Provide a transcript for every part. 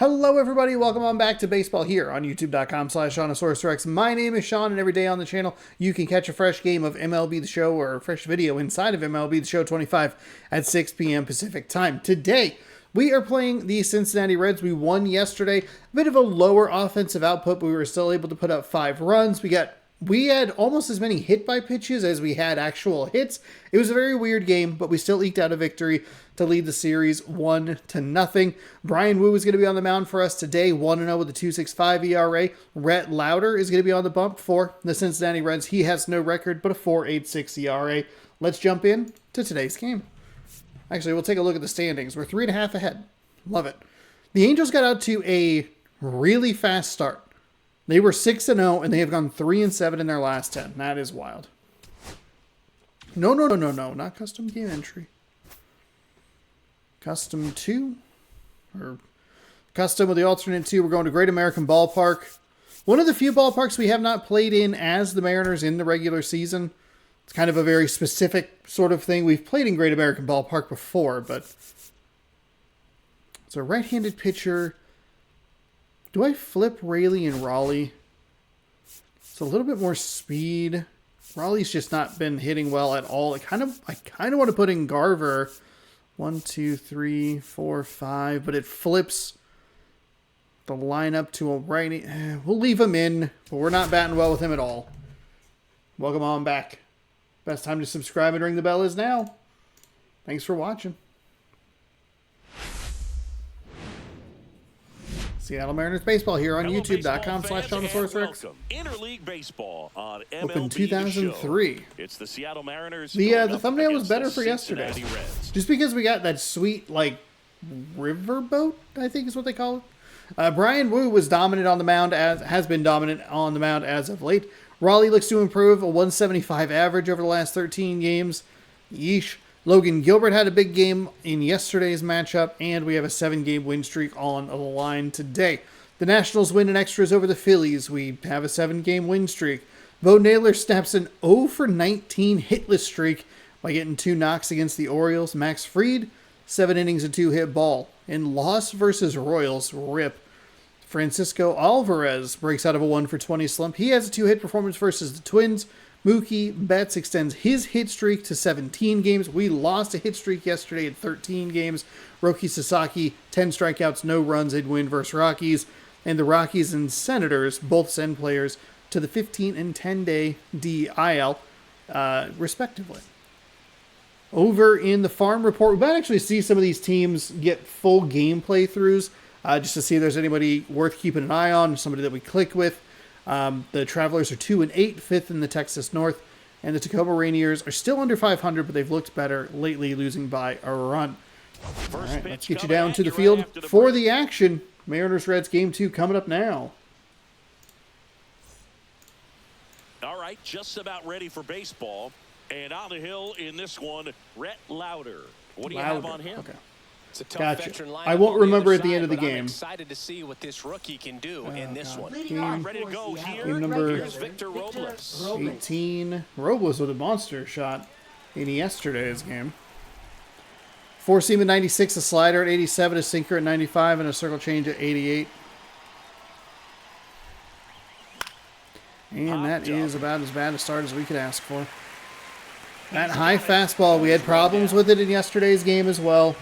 Hello everybody, welcome on back to baseball here on youtube.com/SeanOsaurusRex. My name is Sean, and every day on the channel you can catch a fresh game of MLB The Show or a fresh video inside of MLB The Show 25 at 6 p.m. Pacific time. Today, we are playing the Cincinnati Reds. We won yesterday. A bit of a lower offensive output, but we were still able to put up 5 runs. We had almost as many hit by pitches as we had actual hits. It was a very weird game, but we still eked out a victory to lead the series 1-0. Bryan Woo is going to be on the mound for us today, 1-0 with a 2.65 ERA. Rhett Lauder is going to be on the bump for the Cincinnati Reds. He has no record, but a 4.86 ERA. Let's jump in to today's game. Actually, we'll take a look at the standings. We're 3.5 ahead. Love it. The Angels got out to a really fast start. They were 6-0, and they have gone 3-7 in their last 10. That is wild. No, not custom game entry. Custom 2, or custom with the alternate 2. We're going to Great American Ballpark. One of the few ballparks we have not played in as the Mariners in the regular season. It's kind of a very specific sort of thing. We've played in Great American Ballpark before, but it's a right-handed pitcher. Do I flip Rayleigh and Raleigh? It's a little bit more speed. Raleigh's just not been hitting well at all. I kind of want to put in Garver. 1, 2, 3, 4, 5, but it flips the lineup to a righty. We'll leave him in, but we're not batting well with him at all. Welcome on back. Best time to subscribe and ring the bell is now. Thanks for watching. Seattle Mariners baseball here on youtube.com/SeanOsaurusRex. Interleague baseball on MLB Open 2003. It's the Seattle Mariners. The thumbnail was better for yesterday. Just because we got that sweet, like, riverboat, I think is what they call it. Bryan Woo was dominant on the mound, has been dominant on the mound as of late. Raleigh looks to improve, a 175 average over the last 13 games. Yeesh. Logan Gilbert had a big game in yesterday's matchup, and we have a 7-game win streak on the line today. The Nationals win in extras over the Phillies. We have a 7-game win streak. Bo Naylor snaps an 0-for-19 hitless streak by getting 2 knocks against the Orioles. Max Fried, 7 innings, a 2-hit ball. In loss versus Royals, rip. Francisco Alvarez breaks out of a 1-for-20 slump. He has a 2-hit performance versus the Twins. Mookie Betts extends his hit streak to 17 games. We lost a hit streak yesterday at 13 games. Roki Sasaki, 10 strikeouts, no runs. They'd win versus Rockies. And the Rockies and Senators both send players to the 15 and 10-day DIL, respectively. Over in the farm report, we might actually see some of these teams get full game playthroughs just to see if there's anybody worth keeping an eye on, somebody that we click with. The Travelers are 2-8, 5th in the Texas North, and the Tacoma Rainiers are still under 500, but they've looked better lately, losing by a run. All right, let's get you down to the field for the action. Mariners-Reds Game 2 coming up now. All right, just about ready for baseball. And on the hill in this one, Rhett Lauder. What do you have on him? Okay. It's a tough Gotcha. I won't remember at the end of the game. I'm excited to see what this rookie can do in this one. Game, Ready to go here. game number Here's Victor Robles. 18. Robles with a monster shot in yesterday's game. 4-seam at 96, a slider at 87, a sinker at 95, and a circle change at 88. And that is about as bad a start as we could ask for. That high fastball, we had problems with it in yesterday's game as well.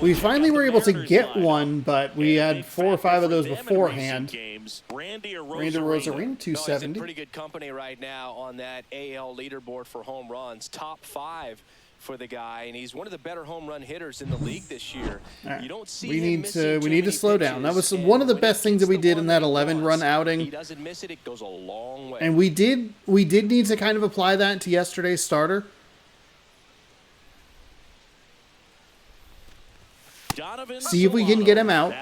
We finally were able to get one, but we had 4 or 5 of those beforehand. Randy Arozarena, 270. Pretty good company right now on that AL leaderboard for home runs. Top 5 for the guy, and he's one of the better home run hitters in the league this year. Right. You don't see we need to slow down. That was one of the best things that we did in that 11-run outing. He doesn't miss it, it goes a long way. And we did need to kind of apply that to yesterday's starter. See if we can get him out,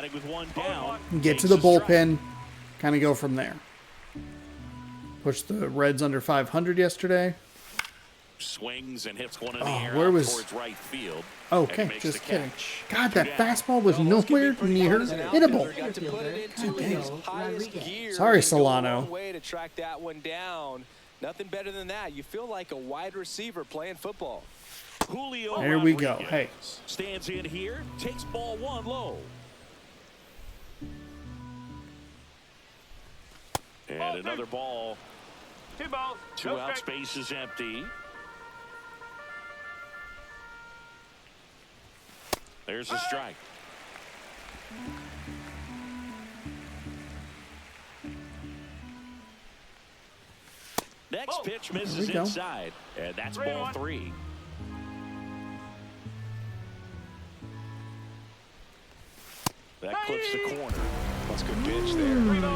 get to the bullpen, kind of go from there. Push the Reds under 500 yesterday. Swings and hits one in the air where was towards right field. Okay, just kidding. God, that fastball was nowhere near hittable. Sorry, Solano. Way to track that one down. Nothing better than that. You feel like a wide receiver playing football. Julio there we go. Hey. Stands in here, takes ball 1 low. And another ball. 2 balls. 2 out, space is empty. There's a strike. Next pitch misses inside, and that's ball 3. That clips the corner. That's a good pitch there.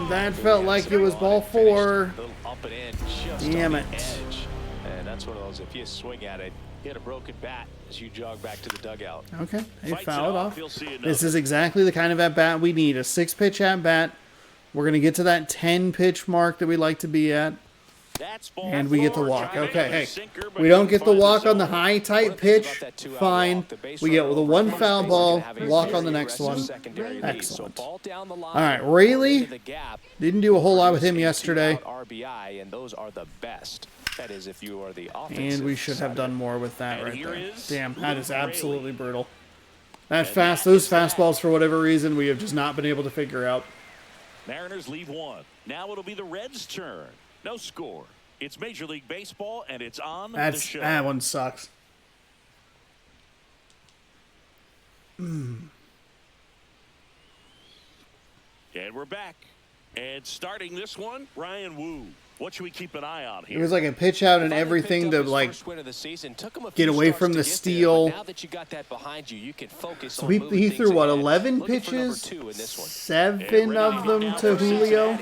That felt like it was ball 4. A little up and in, just Damn on it. the edge. And that's one of those, if you swing at it, hit a broken bat as you jog back to the dugout. Okay, he Fights it fouled off. off. He'll see another. This is exactly the kind of at-bat we need. A 6-pitch at-bat. We're going to get to that 10-pitch mark that we like to be at. That's ball And we get the 4. walk. Trying to Okay, get a hey. sinker, but We don't get the couldn't find walk on the zone. high tight pitch. Fine. We get the 1 foul ball, walk on the next one. Excellent. All right, Rayleigh, didn't do a whole lot with him yesterday. RBI, and those are the best. That is, if you are the offensive. And we should have done more with that And right here there. is Damn, that is Rayleigh. absolutely brutal. Those fastballs, for whatever reason, we have just not been able to figure out. Mariners leave 1. Now it'll be the Reds' turn. No score. It's Major League Baseball, and it's on the show. That one sucks. And we're back. And starting this one, Ryan Wu. What should we keep an eye on here? It was like a pitch out and everything to like get away from the steal. So he threw what, 11 pitches? 7 of them to Julio,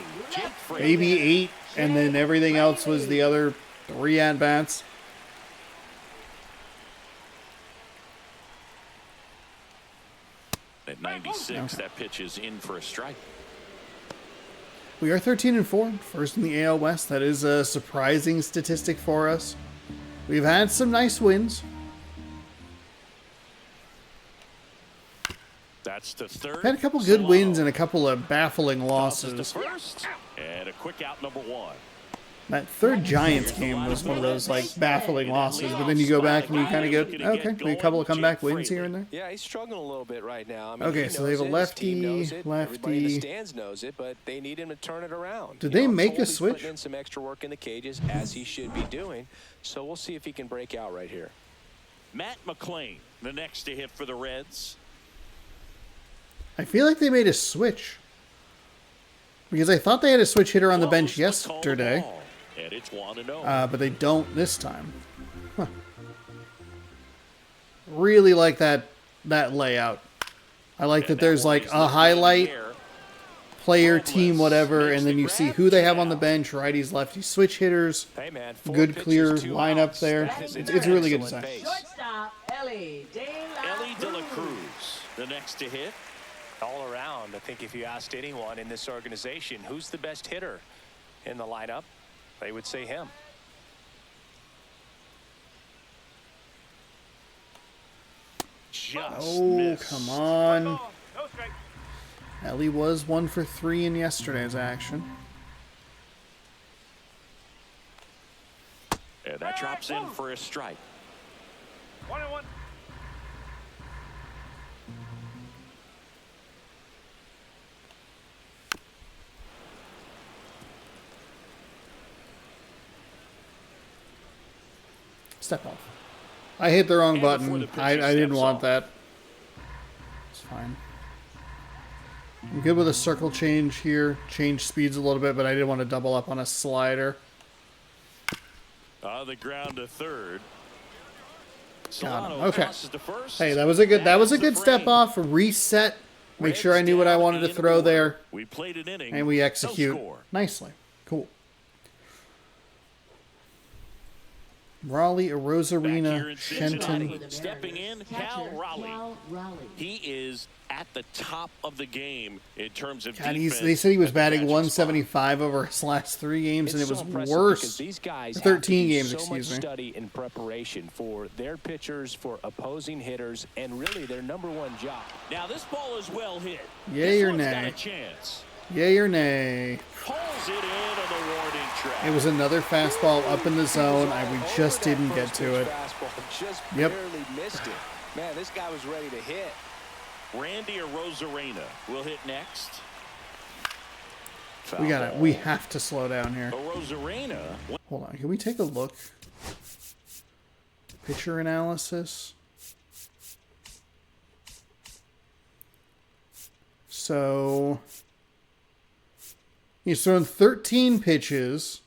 maybe 8, and then everything else was the other 3 at bats. At 96, that pitch is in for a strike. We are 13-4, first in the AL West. That is a surprising statistic for us. We've had some nice wins. That's the third. Had a couple good wins and a couple of baffling Tosses losses. to first, and a quick out, number 1. That third Giants game was one of those like baffling losses, but then you go back and you kind of go, okay, maybe a couple of comeback wins here and there. Yeah, he's struggling a little bit right now. I mean, Okay, so they have a lefty, Everybody in the lefty. stands knows it, but they need him to turn it around. Did You they know, I'm make told a he's switch? putting in some extra work in the cages, as he should be doing. So we'll see if he can break out right here. Matt McClain, the next to hit for the Reds. I feel like they made a switch. Because I thought they had a switch hitter on the bench Close to call the yesterday, ball, and it's 1-0. but they don't this time. Huh. Really like that layout. I like that there's like a highlight, player, team, whatever, and then you see who they have on the bench, righties, lefties, switch hitters. Hey man, 4 Good, pitches, clear 2 lineup outs. there. That is It's a really good excellent design. pace. Shortstop, Ellie De La Cruz, the next to hit. All around, I think if you asked anyone in this organization who's the best hitter in the lineup, they would say him. Just Oh, missed. come on. No strike. Ellie was 1 for 3 in yesterday's action. And that drops in for a strike. 1-1. Step off. I hit the wrong And before button. the pitcher I didn't steps want off. that. It's fine. I'm good with a circle change here. Change speeds a little bit, but I didn't want to double up on a slider. On the ground to third. Got him. Solano Okay. tosses to first. Hey, that was a good the step frame. off. Reset. Make sure I Reds knew what I down wanted to in throw order. there, We played an inning. and we No execute score. nicely. Cool. Raleigh, Back here Rosarina, in Shenton. Cincinnati, stepping in, Cal Catcher, Raleigh. Cal Raleigh. He is at the top of the game in terms of God, defense. they said he was at the batting catcher's spot. 175 over his last 3 games, and it was so impressive because worse. these guys 13 have games, to do so excuse much me. study and preparation for their pitchers, for opposing hitters, and really their #1 job. Now this ball is well hit. Yay This or one's got nay? a chance. Yay or nay? Pulls it in on the warning track. It was another fastball up in the zone. We just didn't get to it. Just Yep. barely missed it. Man, this guy was ready to hit. Randy or Rosarena will hit next. We have to slow down here. Rosarena. Hold on, can we take a look? Pitcher analysis. So he's thrown 13 pitches.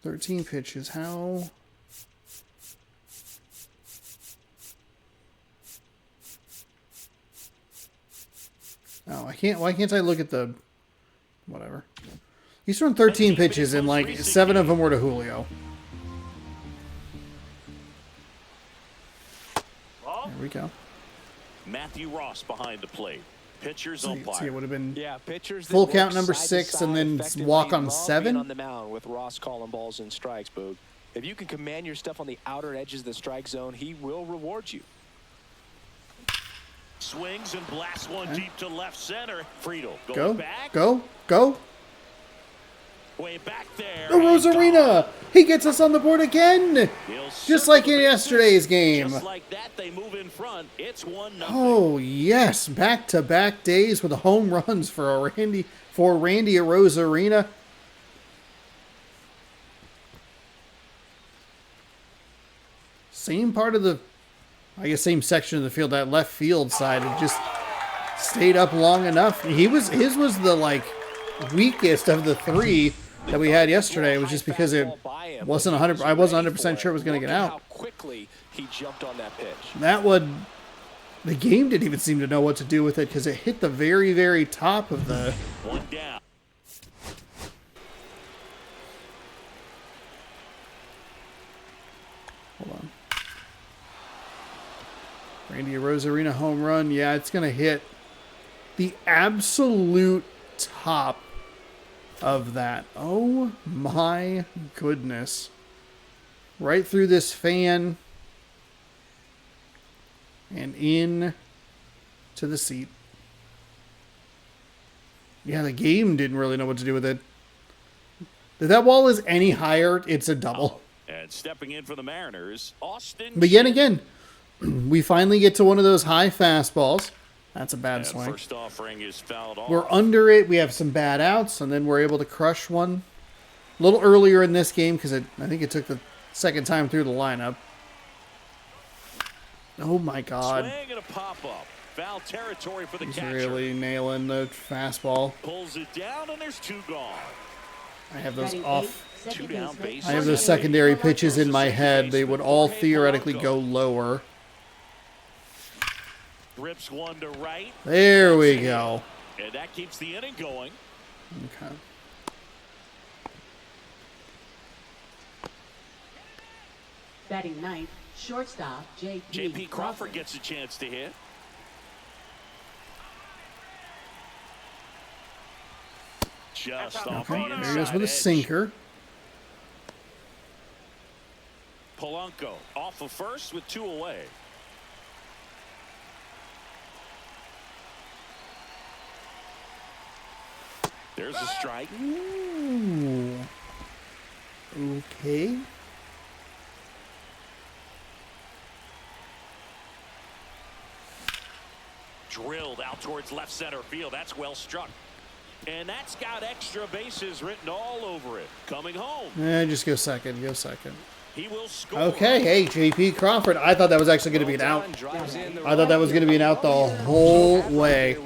13 pitches. How? Oh, I can't. Why can't I look at the? Whatever. He's thrown 13 pitches and like 7 of them were to Julio. There we go. Matthew Ross behind the plate. Pitchers See, umpire. it would have been pitchers full count number 6 and then walk on 7 on the mound with Ross calling balls and strikes. Boog. If you can command your stuff on the outer edges of the strike zone, he will reward you. Swings and blasts one deep to left center. Friedel goes Go, back. go. Way back there. The Rosarena! He gets us on the board again! Just like in yesterday's game. Just like that, they move in front. It's 1-0. Oh, yes. Back-to-back days with the home runs for Randy at Rosarena. Same part of the, I guess, same section of the field, that left field side. It just stayed up long enough. His was the, like, weakest of the 3 that we had yesterday. It was just because it wasn't 100. I wasn't 100% sure it was going to get out. How quickly he jumped on that pitch. That one, the game didn't even seem to know what to do with it because it hit the very, very top of the. One down. Hold on. Randy Rosarena home run. Yeah, it's going to hit the absolute top of that. Oh my goodness. Right through this fan and in to the seat. Yeah, the game didn't really know what to do with it. If that ball is any higher, it's a double. And stepping in for the Mariners, Austin. But yet again, we finally get to one of those high fastballs. That's a bad swing. First offering is fouled off. We're under it. We have some bad outs, and then we're able to crush one a little earlier in this game because I think it took the second time through the lineup. Oh my God! Swing and a pop up. Foul territory for the He's catcher. really nailing the fastball. Pulls it down, and there's 2 gone. I have those off. 2 down base. I have those secondary pitches in my head. They would all theoretically go lower. Rips one to right. There we go. And that keeps the inning going. Okay. Batting ninth, shortstop J.P. Crawford gets a chance to hit. Just off the Okay. There he inside goes with a edge. sinker. Polanco off of first with 2 away. There's a strike. Ooh. Okay. Drilled out towards left center field. That's well struck. And that's got extra bases written all over it. Coming home. Just go second. Go second. He will score. Okay, hey, J.P. Crawford. I thought that was actually going to be an out. I thought that was going to be an out the whole way.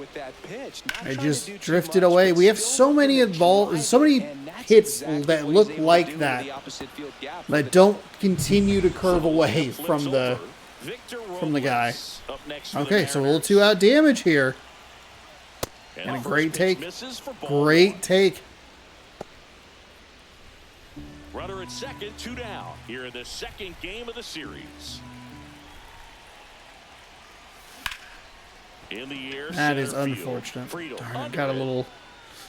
It just drifted away. We have so many so many hits that look like that don't continue to curve away from the guy. Okay, so a little 2-out damage here. And a great take. Great take. Runner at second, 2 down. Here in the second game of the series. In the air, That is center field. unfortunate. Friedel Darn, it under got a it. little.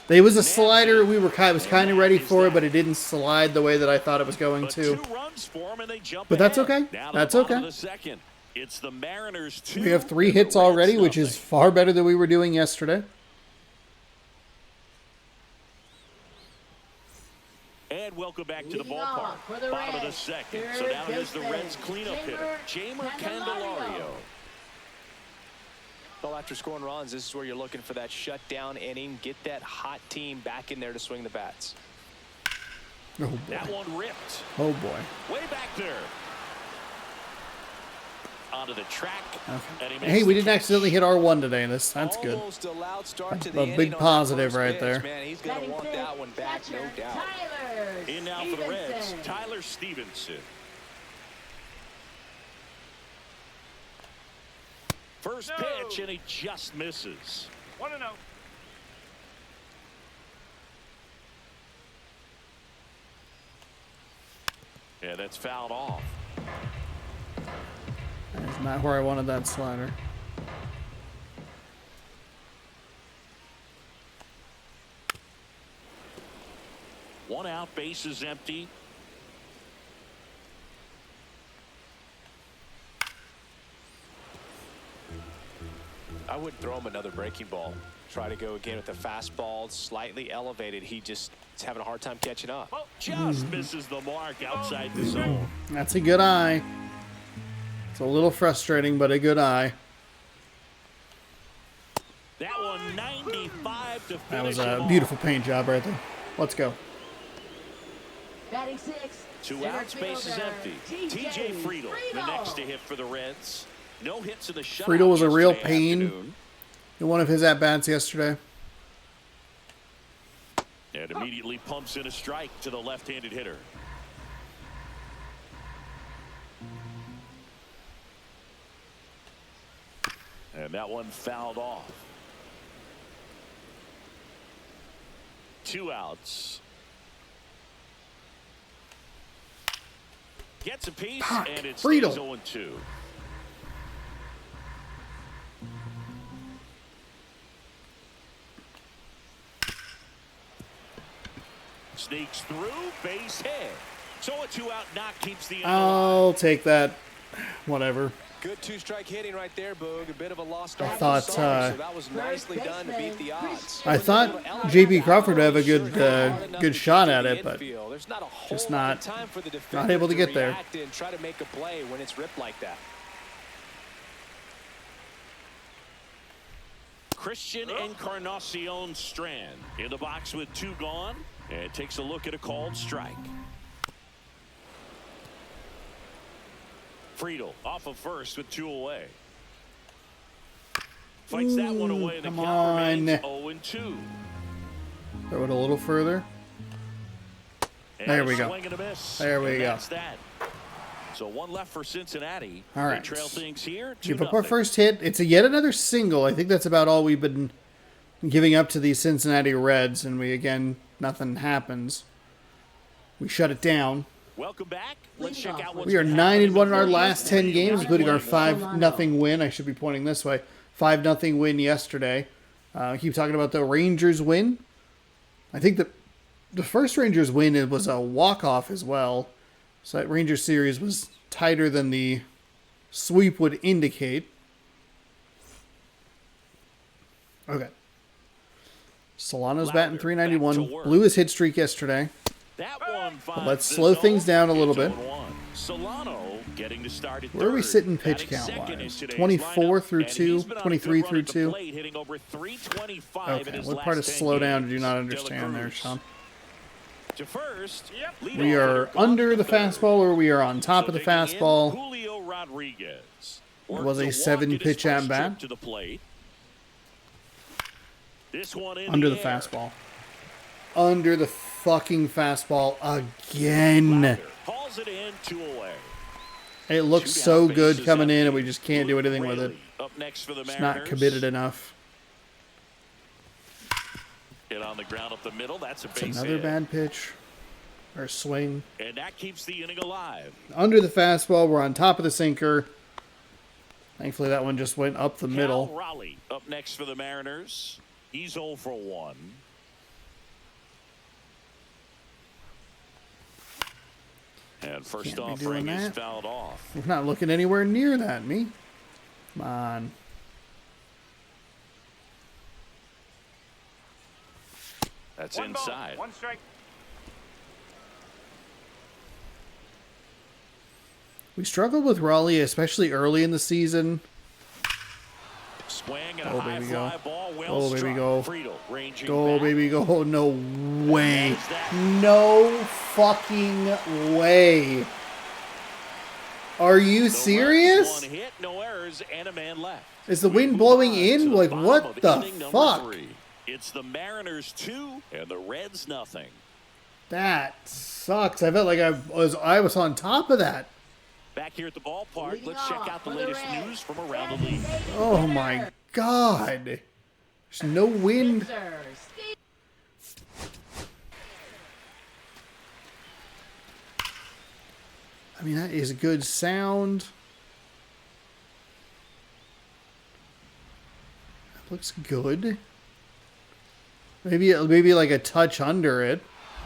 There was a slider. I was kind of ready for it, but it didn't slide the way that I thought it was going But to. 2 runs for him and they jump But that's ahead. okay. Now to That's the bottom okay. of the second. It's the Mariners 2. We have 3 and the hits already, Reds which is nothing. far better than we were doing yesterday. And welcome back to the Leading ballpark. off for the Bottom of the Reds, second. third So now here's the baseman, Reds cleanup hitter, Jamer Candelario. Candelario. Well, after scoring runs, this is where you're looking for that shutdown inning. Get that hot team back in there to swing the bats. Oh boy. That one ripped. Oh boy. Way back there. Onto the track. Okay. And Hey, we didn't accidentally hit R1 today. That's good. Almost a loud start to A the big inning on that positive first right pitch. there. Man, he's going to want that one back, no doubt. Tyler in now for the Reds, Stevenson. Tyler Stevenson. First pitch, and he just misses. 1-0. Yeah, that's fouled off. That's not where I wanted that slider. One out, base is empty. I wouldn't throw him another breaking ball. Try to go again with the fastball, slightly elevated. He just is having a hard time catching up. Just misses the mark outside the zone. That's a good eye. It's a little frustrating, but a good eye. That one 95 to finish. That was it a off. beautiful paint job right there. Let's go. Batting six. Two center outs, base is fielder, empty. TJ Friedel, the next to hit for the Reds. No hits in the shutout. Friedel was a real yesterday pain afternoon. in one of his at-bats yesterday. And immediately pumps in a strike to the left-handed hitter. And that one fouled off. Two outs. Gets a piece, Fuck, and it Friedel. stays 0-2. Sneaks through, base hit. So a two-out knock keeps the inning alive. I'll take that. Whatever. Good two-strike hitting right there, Boog. A bit of a lost start. thought, so that was nicely done to beat the odds. I thought J.B. Crawford would have a good shot at it, but There's not a whole just lot not- of time for the not able to get there. react and try to make a play when it's ripped like that. Christian Encarnacion Strand in the box with two gone, and takes a look at a called strike. Friedel off of first with two away. Fights that one away. The come count remains on. 0-2. Throw it a little further. And There a we go. swing and a miss. There we And go. That's that. So one left for Cincinnati. All They right. trail things here. Give up our 2-0. first hit. It's yet another single. I think that's about all we've been giving up to these Cincinnati Reds, and nothing happens. We shut it down. Welcome back. Let's check out what's We are been 9-1 happening in our the last 10 games, including our 5-0 win. I should be pointing this way. 5-0 win yesterday. I keep talking about the Rangers win. I think the first Rangers win, it was a walk-off as well. So that Rangers series was tighter than the sweep would indicate. Okay. Solano's batting Louder, back to .391. work. Blew his hit streak yesterday. That one finds let's the slow zone. things down a little It's bit. 0-1. Solano getting to start at Where are we third, sitting pitch batting count second in wise? today's 24 lineup, through and 2, he's been on a 23 good run through at the 2. plate, hitting over 325 in Okay, his what last part of 10 slow down games. do you not De La understand there, Cruz Sean? To first, We leadoff are hitter gone under to the third. fastball or we are on top So of the digging in, fastball. Julio Rodriguez It was worked a to walk 7 in his pitch first at bat. trip to the plate. This one in Under the air. fastball. Under the fucking fastball again. Louder hauls it in, 2 away. It looks Two so down, good bases coming in and empty. we just can't do anything with it. Raley up next for the It's Mariners. not committed enough. Hit on the ground up the middle. That's a It's base another hit. bad pitch. Or swing. And that keeps the inning alive. Under the fastball. We're on top of the sinker. Thankfully that one just went up the Cal middle. Raleigh up next for the Mariners. He's 0 for 1. And first Can't be off, doing Frank is that. fouled off. We're not looking anywhere near that, me. Come on. That's 1 ball, inside. 1 strike. We struggled with Raleigh, especially early in the season. swing and a Oh, high baby, fly go. ball. Well Oh, baby, struck. go. Friedel ranging Go, back. baby, go. No way. There's that. No fucking way. Are you No serious? runs, one hit, no errors, and a man left. Is the We wind move blowing on in? to the Like, bottom what of the inning number fuck? 3. It's the Mariners 2 and the Reds nothing. That sucks. I felt like I was on top of that. Back here at the ballpark, Leading let's check off out the for the latest Reds, news from around the league. Oh my god. There's no wind. Sixers. I mean, that is good sound. That looks good. Maybe like a touch under it.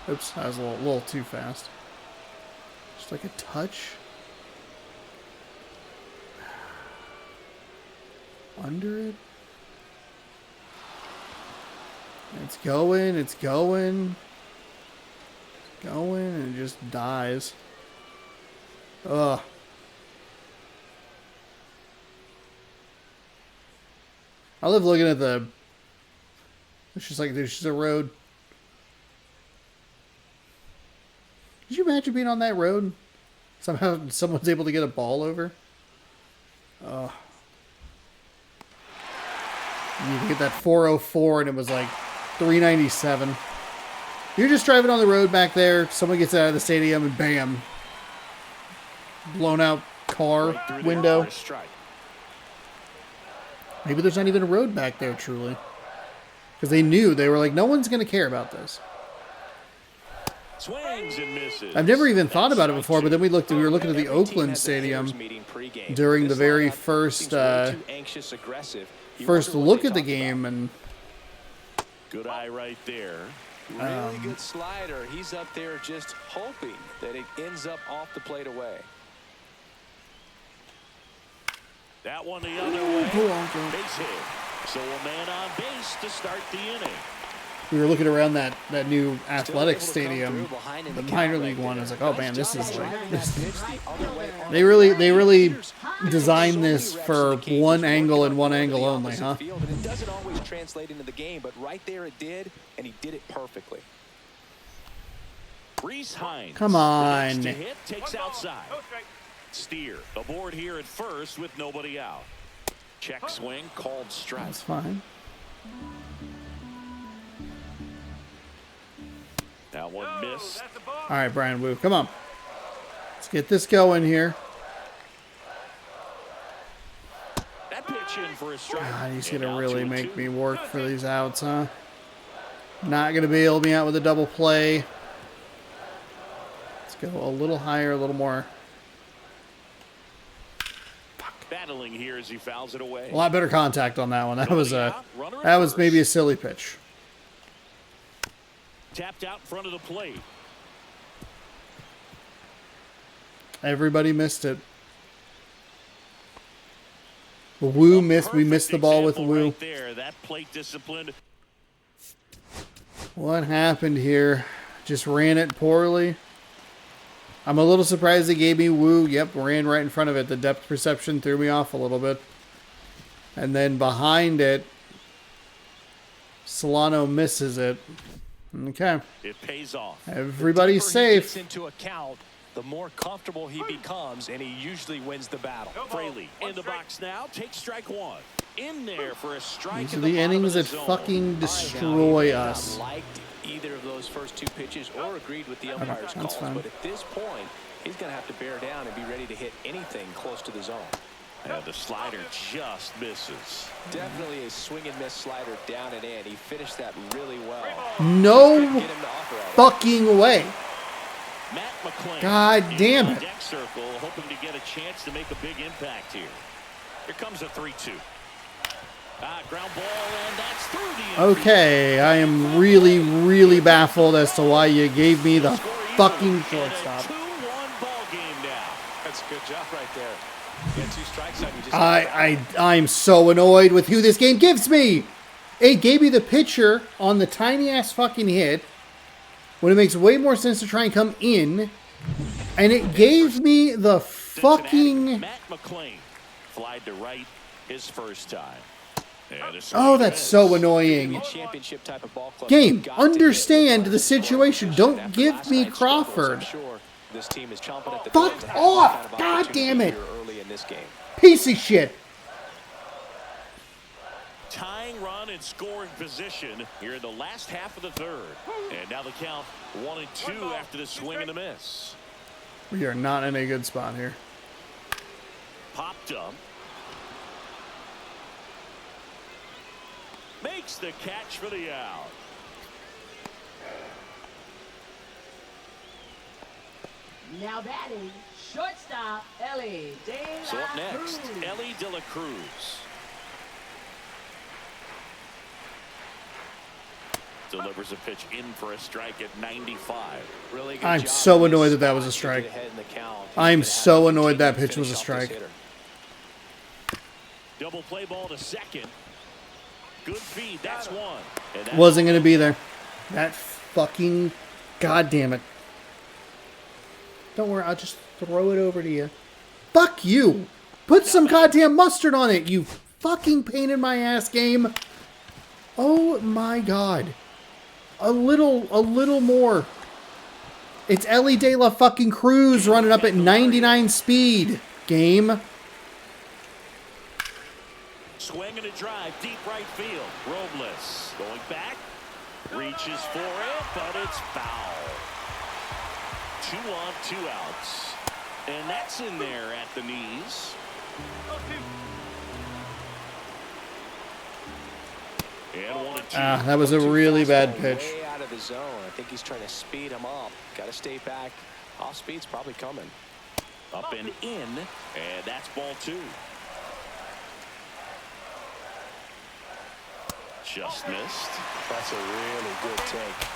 Oops, that was a little too fast. Just like a touch. Under it. It's going, it's going. It's going, and it just dies. Ugh. I love looking at the... It's just like there's just a road. Could you imagine being on that road? Somehow someone's able to get a ball over? You could get that 404 and it was like 397. You're just driving on the road back there, someone gets out of the stadium and bam. Blown out car Right through there window. for a strike. Maybe there's not even a road back there, truly. Because they knew, they were like, no one's going to care about this. Swings and misses. I've never even thought That's about it strike before, but then we were looking at the Every team Oakland has a hitters Stadium meeting pregame. during the This very lineup first seems way too anxious, aggressive. You first wonder what look they at the talked game, about. and Good eye right there. Really good slider. He's up there just hoping that it ends up off the plate away. That one the other way. Polanco. Base hit. So a man on base to start the inning. we were looking around that new Still athletic able to come stadium, through behind in the count minor right league one. I there. was like, oh Nice man, this job is like driving that pitch the other way on they the really ground. designed this So many for reps in the cage, one he's angle working and on one going to angle the only, opposite huh? field, and it doesn't always translate into the game, but right there it did, and he did it perfectly. Reese Hines. Come The on. next to hit takes One ball, outside. no strike. Steer aboard here at first with nobody out. Check swing called strike. That's fine. That one No, missed. that's a ball. All right, Brian Wu, come on. Let's get this going here. That pitch in for a strike. God, he's And gonna now really 2-2. make me work for these outs, huh? Not gonna bail me out with a double play. Let's go a little higher, a little more. Battling here as he fouls it away. A lot better contact on that one. That was Runner at that was maybe a first. silly pitch. Tapped out in front of the plate. Everybody missed it. Wu missed. We missed the ball with Example Wu. right there. That plate discipline. What happened here? Just ran it poorly. I'm a little surprised they gave me Wu. Yep, ran right in front of it. The depth perception threw me off a little bit. And then behind it, Solano misses it. Okay. It pays off. Everybody's The deeper he gets safe. into account, the more comfortable he becomes, and he usually wins the battle. No ball, Fraley one in the strike. box now. Takes strike one. In there for a strike. These are in the bottom innings of that the zone. fucking Now, destroy he may us. not liked either of those first two pitches or agreed with the umpire's that's calls, fine. but at this point, he's going to have to bear down and be ready to hit anything close to the zone. And the slider just misses. Definitely a swing and miss slider down and in. He finished that really well. No Get him to offer at it. fucking way. Matt McClain. God in damn the it. Deck circle, hoping to get a chance to make a big impact here. Here comes a 3-2. Ground ball, and that's through the infield. Okay, I am really, really baffled as to why you gave me the Score even, fucking and a shortstop. 2-1 ball game now. That's a good job right there. You got two strikes on you. Just I'm so annoyed with who this game gives me. It gave me the pitcher on the tiny ass fucking hit when it makes way more sense to try and come in, and it gave me the Cincinnati, fucking. Matt McClain flied to right his first time. And a swing Oh, and a that's miss. so annoying. Championship type of ball club. Game, You've got to understand hit. the situation. Don't After give last me night's struggles, I'm Crawford. sure this team is chomping at the Fuck bit to have off! that kind of God opportunity damn it. here early in this game. Piece of shit. Tying run in scoring position here in the last half of the third. And now the count 1-2 after the swing and a miss. We are not in a good spot here. Popped up. Makes the catch for the out. Now batting, shortstop, Ellie De La So up next, Cruz. Ellie De La Cruz. Delivers a pitch in for a strike at 95. Really good I'm job so in this annoyed that that spot was a to strike. get ahead in the count. He's I'm gonna have so to annoyed that continue pitch to was a finish off strike. this hitter. Double play ball to second. Good feed. That's one. And that's Wasn't going to be there. That fucking... God damn it. Don't worry, I'll just throw it over to you. Fuck you! Put some goddamn mustard on it, you fucking pain in my ass game. Oh my god. A little more. It's Ellie De La fucking Cruz running up at 99 speed. Game. swing and a drive, deep right field. Robles going back, reaches for it, but it's foul. 2 on, 2 outs. And that's in there at the knees. And 1-2. That was a really bad Fastball pitch. Way out of the zone. I think he's trying to speed him up. Got to stay back. Off speed's probably coming. Up and in, and that's ball 2. Just missed. That's a really good take.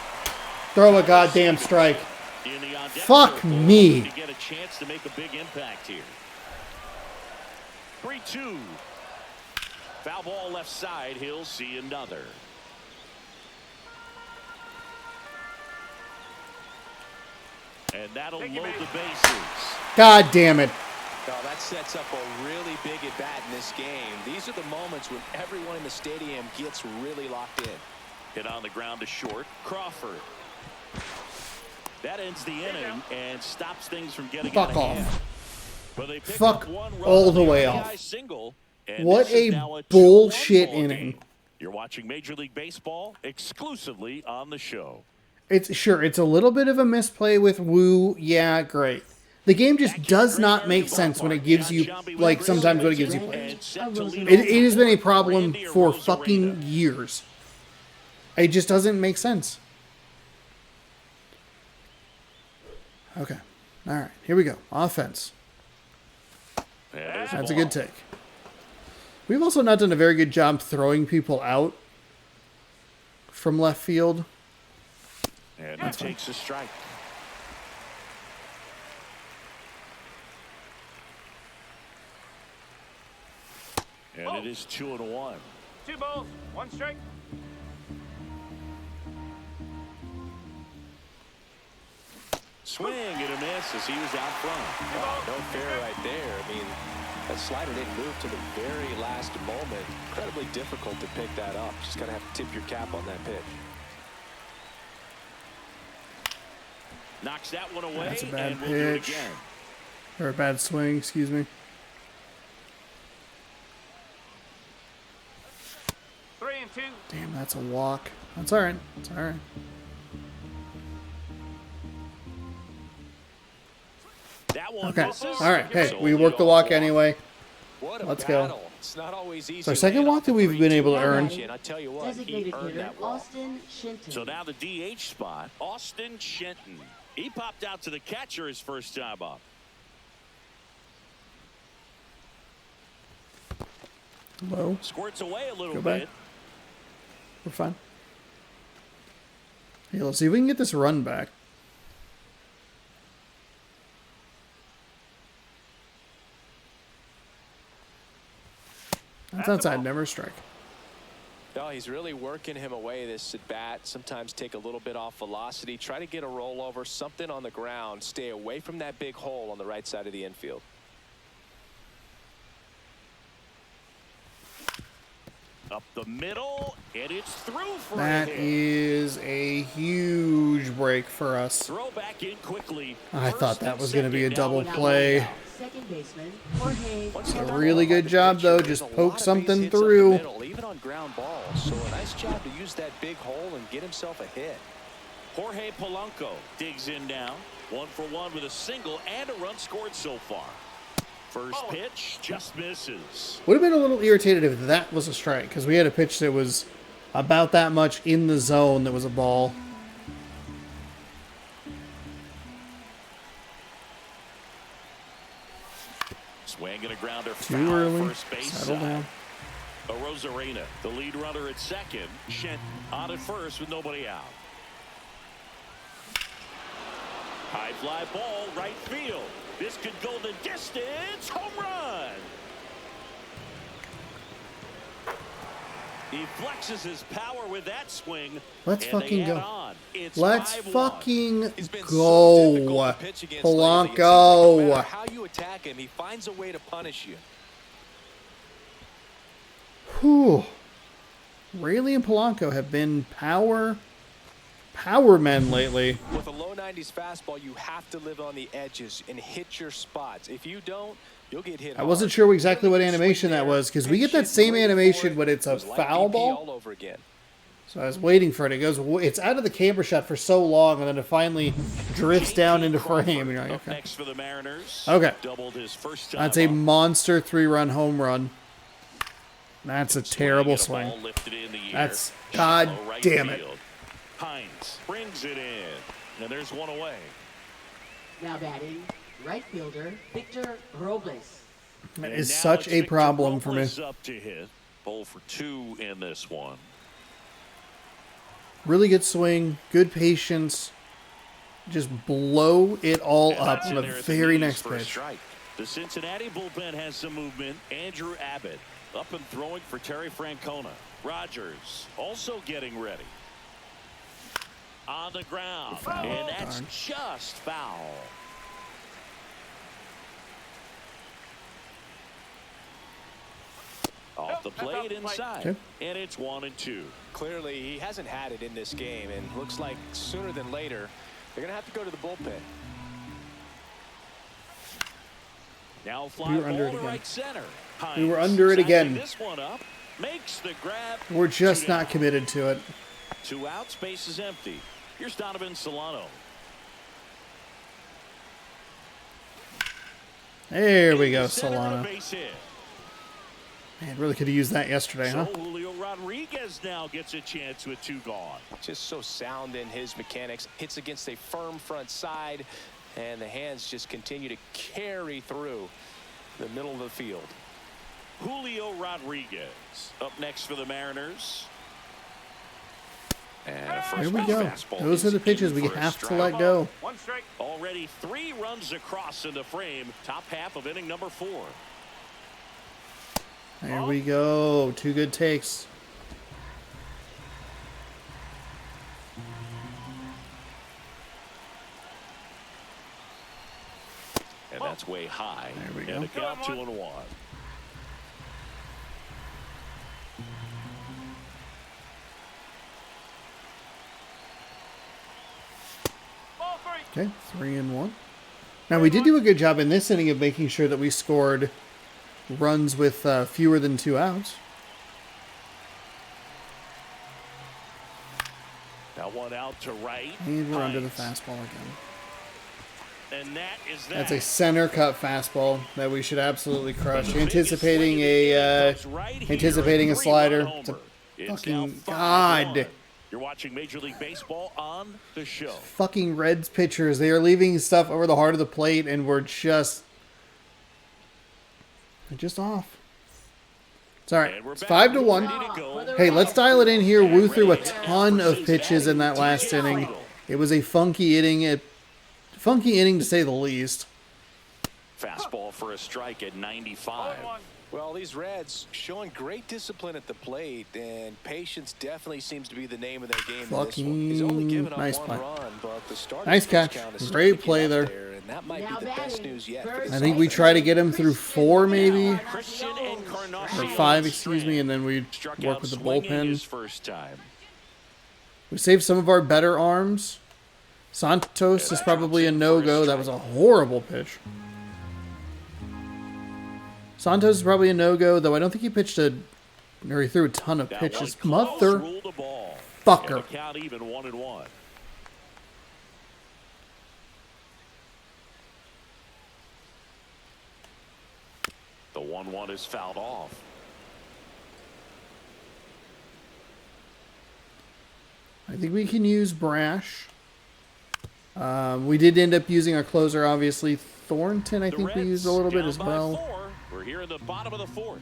Throw a goddamn strike. In the on-deck Fuck circle, me. to get a chance to make a big impact here. 3-2. Foul ball left side. He'll see another. And that'll load the bases. God damn it. Now that sets up a really big at bat in this game. These are the moments when everyone in the stadium gets really locked in. Hit on the ground to short. Crawford. That ends the inning and stops things from getting Fuck out of hand. off. But they pick Fuck up 1 run all on the way RBI off. single, and What this is a now 2-1 bullshit ball inning. game. You're watching Major League Baseball exclusively on the show. It's a little bit of a misplay with Wu. Yeah, great. The game just does not make sense when it gives you, like, sometimes when it gives you plays. It has been a problem for fucking years. It just doesn't make sense. Okay. All right. Here we go. Offense. That's a good take. We've also not done a very good job throwing people out from left field. And that takes a strike. And it is 2-1. 2 balls, 1 strike. Swing and a miss as he was out front. No fair right there. I mean, that slider didn't move to the very last moment. Incredibly difficult to pick that up. Just gotta have to tip your cap on that pitch. Knocks that one away. That's a bad and we'll do it pitch. again. Or a bad swing, excuse me. 3 and 2. Damn, that's a walk. That's all right. It's all right. That one Okay. misses. All right. Hey, So we only worked the off walk 1. anyway. What a Let's go. battle. It's not always easy. So our second walk that we've been able to earn. And I tell you what, he Designated earned hitter, that walk. Austin Shinton. So now the DH spot, Austin Shenton. He popped out to the catcher his first time up. Low. Squirts away a little Go back. bit. We're fine. Hey, let's see if we can get this run back. That's outside. Never a strike. No, he's really working him away this at bat. Sometimes take a little bit off velocity. Try to get a rollover, something on the ground. Stay away from that big hole on the right side of the infield. Up the middle, and it's through for That a hit. is a huge break for us. Throw back in quickly. I thought that and was going to be a second, double now play. Second baseman, Jorge. Once you A get the really ball good by the job, pitcher, though. there's Just a poke lot of something base hits up the through. middle, even on ground balls. So a nice job to use that big hole and get himself a hit. Jorge Polanco digs in now. 1 for 1 with a single and a run scored so far. First pitch just misses. Would have been a little irritated if that was a strike, because we had a pitch that was about that much in the zone that was a ball. Swing and a grounder Too foul early. first base Settle side. down. Rosarena, the lead runner at second. Shent on at first with nobody out. High fly ball, right field. This could go the distance. Home run. He flexes his power with that swing. Let's and they fucking add go. on. It's Let's 5-1. fucking He's been so go. difficult to pitch against lately. It seems like no Polanco. matter how you attack him, he finds a way to punish you. Whew. Rayleigh and Polanco have been power men lately. With a low 90s fastball, you have to live on the edges and hit your spots. If you don't, you'll get hit I hard. wasn't sure exactly what Really good animation swing that there, was, because we get pitch that it, same wait for animation it. when it's It a was like foul BP ball. all over again. So I was waiting for it. It goes, it's out of the camera shot for so long, and then it finally drifts down into frame. And you're like, Up okay. next for the Mariners. Okay. Doubled his first time That's a up. monster 3-run home run. That's a terrible and a swing. ball lifted in the air. That's, god Shallow right damn it. field. Hines brings it in, and there's one away. Now batting, right fielder, Victor Robles. That And is now such it's a Victor problem for me. Robles up to hit. 0 for 2 in this one. Really good swing, good patience. Just blow it all And up that's on in the there at very knees next for a pitch. strike. The Cincinnati bullpen has some movement. Andrew Abbott up and throwing for Terry Francona. Rogers also getting ready. On the ground. And that's Darn. just foul. Off the plate inside. Okay. And it's 1-2. Clearly, he hasn't had it in this game, and looks like sooner than later, they're going to have to go to the bullpen. Now fly We were ball under it to again. right center. We were Hines under it sizing again. This one up, makes the grab. We're just 2 not down. committed to it. 2 out, space is empty. Here's Donovan Solano. There we go, Center and a Solano. base hit. Man, really could have used that yesterday, So huh? Julio Rodriguez now gets a chance with 2 gone. Just so sound in his mechanics. Hits against a firm front side, and the hands just continue to carry through the middle of the field. Julio Rodriguez up next for the Mariners. And a There first we pitch go. fastball Those are is the pitches in we for a have to strike. let go. 1 strike. Already 3 runs across in the frame. Top half of inning number 4. There we go. 2 good takes. And that's way high. There we And go. a count 2-1. Ball 3. Okay, 3-1. Now, we did do a good job in this inning of making sure that we scored runs with fewer than 2 outs. Now 1 out to right. And we're under the Hines. fastball again. And that is that. That's a center cut fastball that we should absolutely crush. The biggest Anticipating swing of the a game comes right here, anticipating a 3-run slider. homer. It's a It's fucking now 5-1. God. You're watching Major League Baseball on the show. fucking Reds pitchers. They are leaving stuff over the heart of the plate, and we're just off. It's all right. And we're It's back. 5-1. Ready to go. Hey, let's dial it in here. Woo threw a ton of pitches in that last inning. It was a funky inning. Funky inning to say the least. Fastball for a strike at 95. Well, these Reds showing great discipline at the plate, and patience definitely seems to be the name of their game in this one. He's only given up nice one play. run, but the starting Nice pitch catch. count is Great starting to play get there. up there, and that might be the best news yet. For this I think we offense. try to get him through 4 maybe. Christian Or Encarnacion 5, excuse me, and then we struck work out with the swinging his bullpen. first time. We saved some of our better arms. Santos is probably a no-go. That was a horrible pitch. Santos is probably a no-go, though I don't think he pitched or he threw a ton of That pitches. one close Mother ruled the ball. fucker. And the count even 1-1. The 1-1 is fouled off. I think we can use Brash. We did end up using our closer, obviously. Thornton, I The think we Reds used a little bit down as by well. 4. We're here in the bottom of the 4th.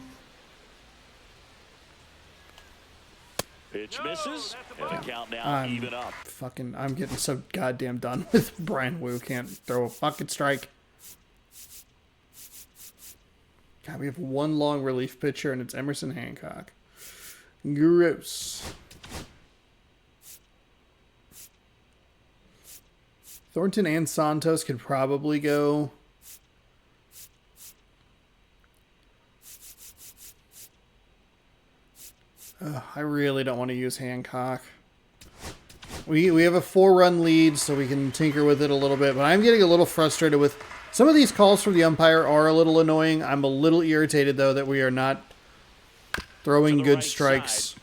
Pitch misses, and the count now even up. I'm getting so goddamn done with Brian Wu. Can't throw a fucking strike. God, we have one long relief pitcher, and it's Emerson Hancock. Gross. Thornton and Santos could probably go. I really don't want to use Hancock. We have a 4-run lead, so we can tinker with it a little bit. But I'm getting a little frustrated with some of these calls from the umpire are a little annoying. I'm a little irritated, though, that we are not throwing good strikes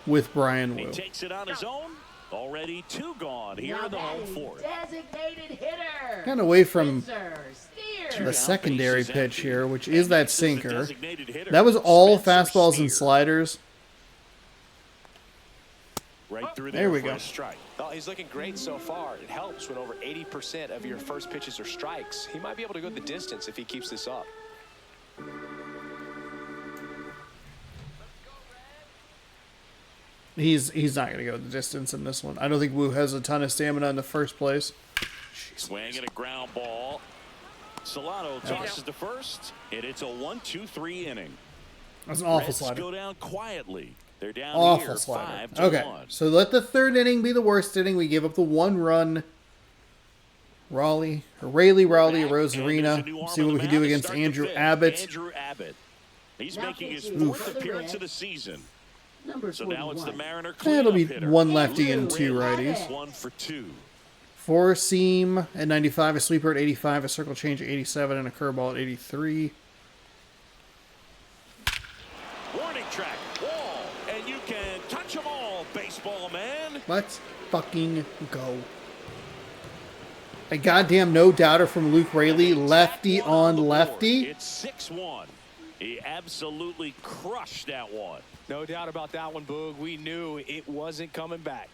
with Brian Wu. He takes it on his own. Already 2 gone here in the home 4th. Designated hitter. Kind of away from Steer. the secondary pitch here, which is that sinker. That That was all fastballs and sliders. Right through There we for go. a strike. Well, he's looking great so far. It helps when over 80% of your first pitches are strikes. He might be able to go the distance if he keeps this up. He's not going to go the distance in this one. I don't think Wu has a ton of stamina in the first place. Swinging a ground ball. Solano tosses to first, and it's a 1-2-3 inning. That's an awful Reds slider. go down quietly. They're down Awful here slider. 5-1. Okay, so let the 3rd inning be the worst inning. We give up the 1 run. Raleigh, Rosarina. See what we can do against Andrew Abbott. Andrew Abbott. He's Now making his pitching 4th for the appearance of the Reds. season. Number So now it's the 41. Mariner That'll be cleanup hitter. 1 lefty and 2 righties. 1 for 2. 4 seam at 95, a sweeper at 85, a circle change at 87, and a curveball at 83. Warning track, wall, and you can touch them all, baseball man. Let's fucking go. A goddamn no doubter from Luke Raley, lefty on lefty. It's 6-1. He absolutely crushed that one. No doubt about that one, Boog. We knew it wasn't coming back.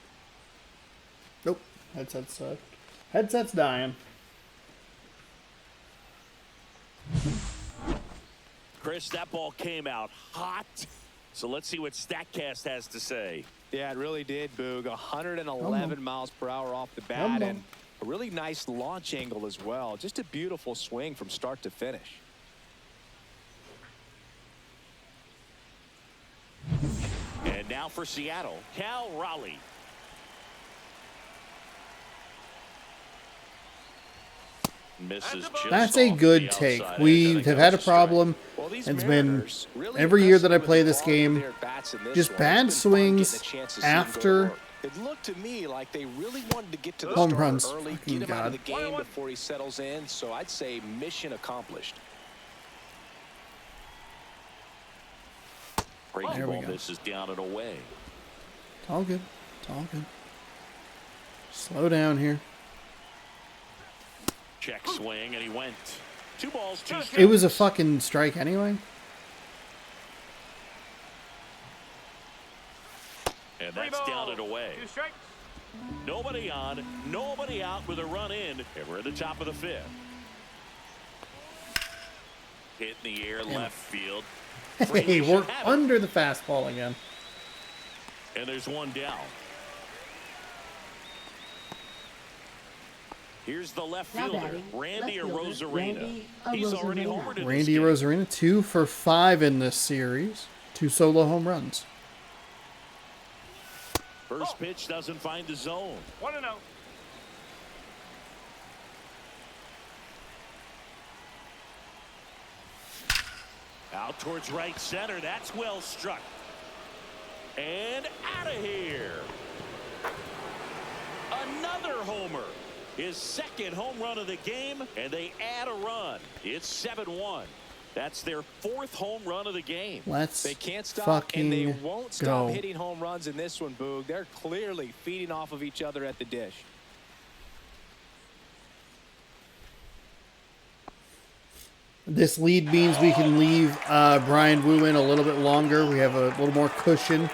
Nope. Headset's dying. Chris, that ball came out hot. So let's see what StatCast has to say. Yeah, it really did, Boog. 111 miles per hour off the bat, and a really nice launch angle as well. Just a beautiful swing from start to finish. And now for Seattle, Cal Raleigh. Misses just That's a off good the take. outside We edge. I think have that had a was strike. problem. Well, these It's Mariners been really every year that I impressed play with this all game, of their bats in this just one. bad It's been fun getting swings a chance to see them go to after work. It looked to me like they really wanted to get to the home starter runs. early, Fucking get him out of God. the game before he settles in. So I'd say mission accomplished. Breaking There we ball go. misses down and away. It's all good. It's all good. Slow down here. Check swing, and he went. 2 balls, 2 strikes. It was a fucking strike anyway. And that's down and away. Nobody on, nobody out with a run in, and we're at the top of the 5th. Hit in the air, left field. Hey, we're Should have it. under the fastball again. And there's 1 down. Here's the left Now fielder, batting, Randy left fielder, Arozarena. Randy He's already Arozarena. homered in Randy this game. Arozarena, 2 for 5 in this series. 2 solo home runs. First pitch doesn't find the zone. 1-0. Out towards right center. That's well struck. And out of here. Another homer. His second home run of the game, and they add a run. It's 7-1. That's their 4th home run of the game. Let's They can't stop, fucking and they won't stop go. hitting home runs in this one, Boog. They're clearly feeding off of each other at the dish. This lead means we can leave Brian Wu in a little bit longer. We have a little more cushion,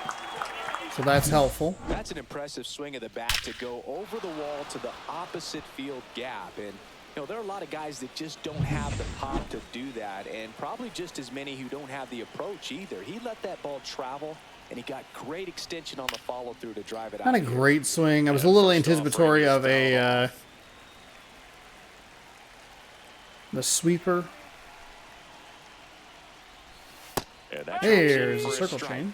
so that's helpful. That's an impressive swing of the bat to go over the wall to the opposite field gap. And, you know, there are a lot of guys that just don't have the pop to do that, and probably just as many who don't have the approach either. He let that ball travel, and he got great extension on the follow-through to drive it out. Not a great swing. I was a little anticipatory of a the sweeper. Here's a circle change.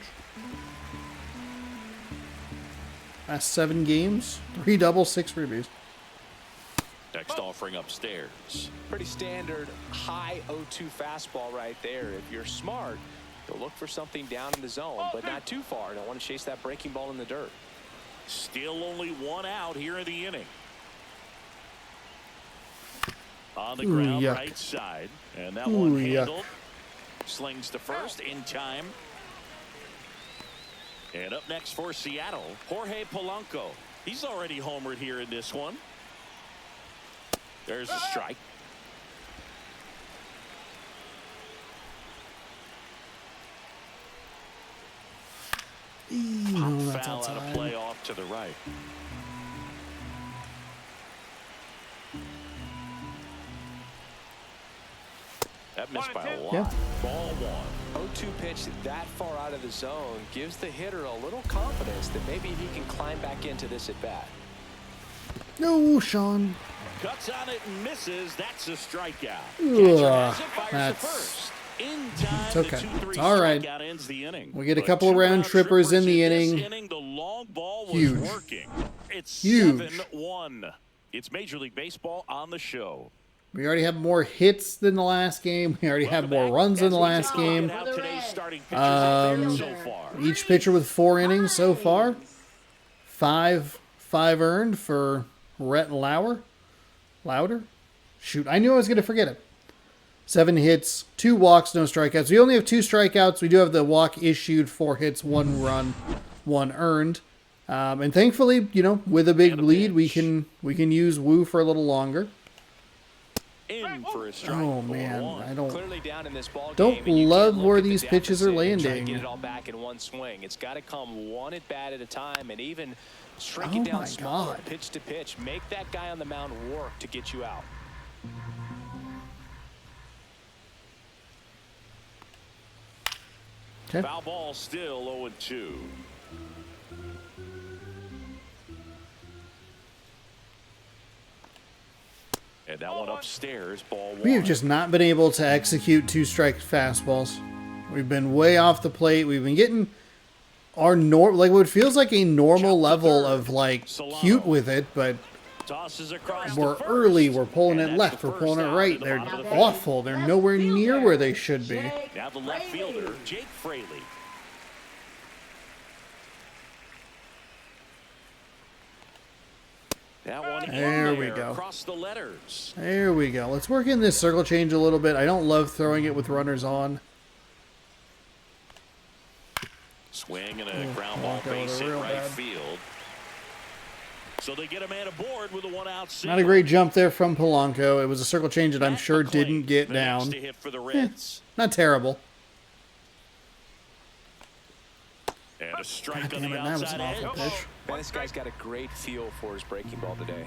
Last 7 games, 3 doubles, 6 ribbies. Next offering upstairs. Pretty standard high 0-2 fastball right there. If you're smart, you'll look for something down in the zone, but not too far. Don't want to chase that breaking ball in the dirt. Still only 1 out here in the inning. On the Ooh, ground, yuck. right side. And that Ooh, one yuck. handled. Slings to first in time. And up next for Seattle, Jorge Polanco. He's already homered here in this one. There's a strike. No, that's Foul out of outside. play off to the right. That missed by a lot. Yeah. Ball 1. 0-2 pitch that far out of the zone gives the hitter a little confidence that maybe he can climb back into this at bat. No, Sean. Cuts on it and misses. That's a strikeout. Ugh, Catcher has it, fires to that's first. In time, it's okay. the 2-3 It's all right. strikeout ends the inning. We get a But couple of 2 round trippers in the this inning. The long ball was Huge. working. It's Huge. 7-1. It's Major League Baseball on the show. We already have more hits than the last game. We already have more runs than the last game. So far. Each pitcher with 4 innings so far. 5 earned for Rhett Lauder. Shoot, I knew I was going to forget it. 7 hits, 2 walks, no strikeouts. We only have 2 strikeouts. We do have the walk issued, 4 hits, 1 run, 1 earned. And thankfully, you know, with a big lead, we can use Wu for a little longer. In for a strike. Oh man, I Clearly down in this ball don't game, and you love can't look where at the these pitches are deficit and try to landing. Get it all back in one swing. It's got to come one at bat at a time, and even shrink it Oh down my smaller, God. pitch to pitch. Make that guy on the mound work to get you out. Okay. Foul ball still 0-2. And that one upstairs, ball 1. We have just not been able to execute 2-strike fastballs. We've been way off the plate. We've been getting our like what feels like a normal level of like cute with it, but Tosses across we're to first. early. We're pulling And it that's left. the We're pulling first it out right. at the They're bottom of the awful. They're nowhere near where they should be. fifth. Now the left fielder, Jake Fraley. That one There in we there go. across the letters. There we go. Let's work in this circle change a little bit. I don't love throwing it with runners on. Swing and a ground ball Polanco with a base hit real right bad. field. So they get a man aboard with a 1-out single. Not a great jump there from Polanco. It was a circle change that I'm Matt sure McClain, didn't get the next down. to hit for the Reds. Not terrible. And a strike God on damn the it, that was outside an awful edge. pitch. Man, this guy's got a great feel for his breaking ball today.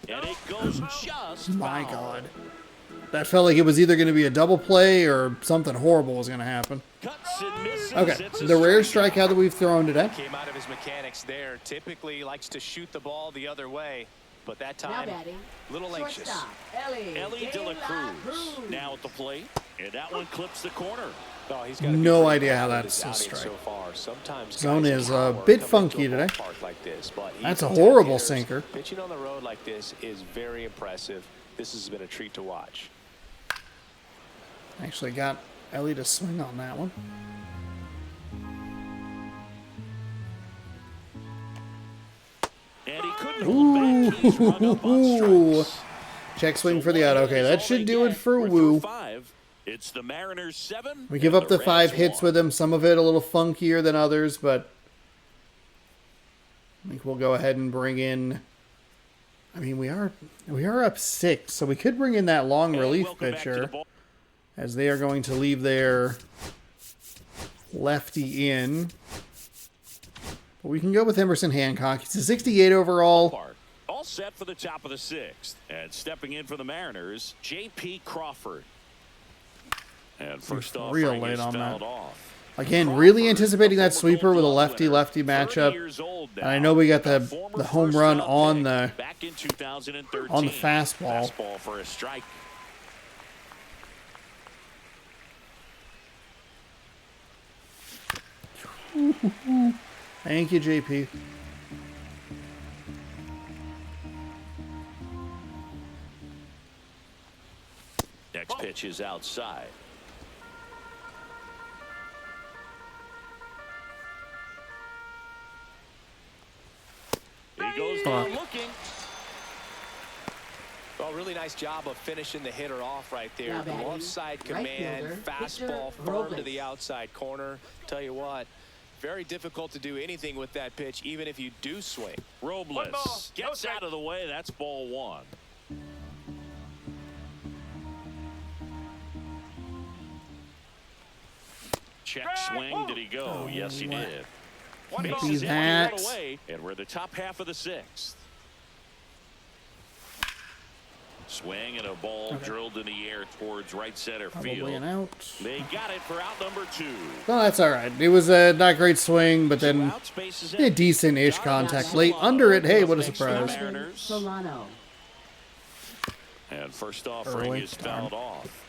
And it goes just My foul. God. That felt like it was either going to be a double play or something horrible was going to happen. Cuts and misses. Okay, It's a the rare strikeout. strikeout that we've thrown today. Came out of his mechanics there. Typically likes to shoot the ball the other way, but that Now time, batting. a little anxious. Shortstop, Ellie De La Cruz now at the plate, and that one clips the corner. Oh, he's got to be No pretty idea how proud of that's his a outing strike. So far. Sometimes Zone guys is in a power bit come funky into a today. ballpark like this, but That's a even horrible hitters, sinker. Pitching on the road like this is very impressive. This has been a treat to watch. Actually got Ellie to swing on that one. And he couldn't hold back. He's rung up on strikes. Check swing So for the out. one Okay, is that all should they do it get. for We're Woo. through 5. It's the Mariners 7. We give and up the 5 Reds hits 1. with him. Some of it a little funkier than others, but I think we'll go ahead and bring in. I mean, we are up 6, so we could bring in that long And relief welcome back to the pitcher, ball. as they are going to leave their lefty in. But we can go with Emerson Hancock. He's a 68 overall. Park. All set for the top of the 6th. And stepping in for the Mariners, J.P. Crawford. And first real offering late is on that. fouled off. Again, really Crawford, anticipating the that former sweeper with a Gold Glove lefty-lefty winner, 30 matchup. years old And I now. know we got The the former home run first-round on pick the back in 2013. on the fastball. Fastball for a strike. Thank you, JP. Next pitch is outside. He goes down looking. Well, really nice job of finishing the hitter off right there. Now batting, Left side right command, fielder, fastball Victor firm to Robles. the outside corner. Tell you what, very difficult to do anything with that pitch, even if you do swing. Robles gets out of the way. That's ball 1. Check swing. Did he go? Yes, he did. Bases empty that. right away, and we're the top half of the 6th. Swing and a ball drilled in the air towards right center Probably field. an out. They got it for out number 2. Well, that's all right. It was a not great swing, but then Out, spaces a empty. decent-ish contact late. Under it, hey, what a Next to the surprise. Mariners. Solano. And first offering Early. is fouled off.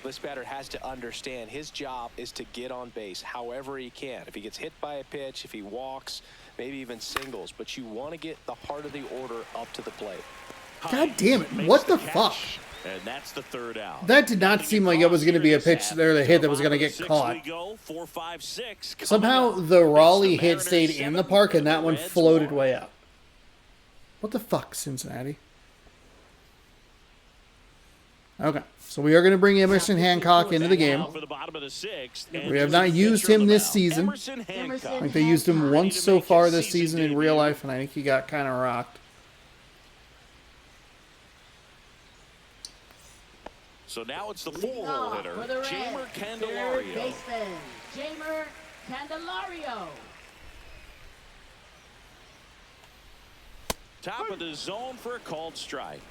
This batter has to understand his job is to get on base however he can. If he gets hit by a pitch, if he walks, maybe even singles, but you want to get the heart of the order up to the plate. God damn it. Makes What the catch, fuck? And that's the 3rd out. That did not seem like it was going to be a pitch there, the hit that was going to get caught. We go, 4, 5, 6. Coming Somehow up. the Raleigh It's the hit Mariners stayed in the 7 park and and that the one Reds floated 1. way out. What the fuck, Cincinnati? Okay, so we are going to bring Emerson Hancock into the game. Now for the bottom of the 6th. and We have just not a used pitcher on him the this mound. season. Emerson Hancock. I think they used him once so far this season in real life, and I think he got kind of rocked. So now it's the Leading 4-hole off hitter, for the Reds, Jamer third Candelario. baseman, Jamer Candelario. Top of the zone for a called strike.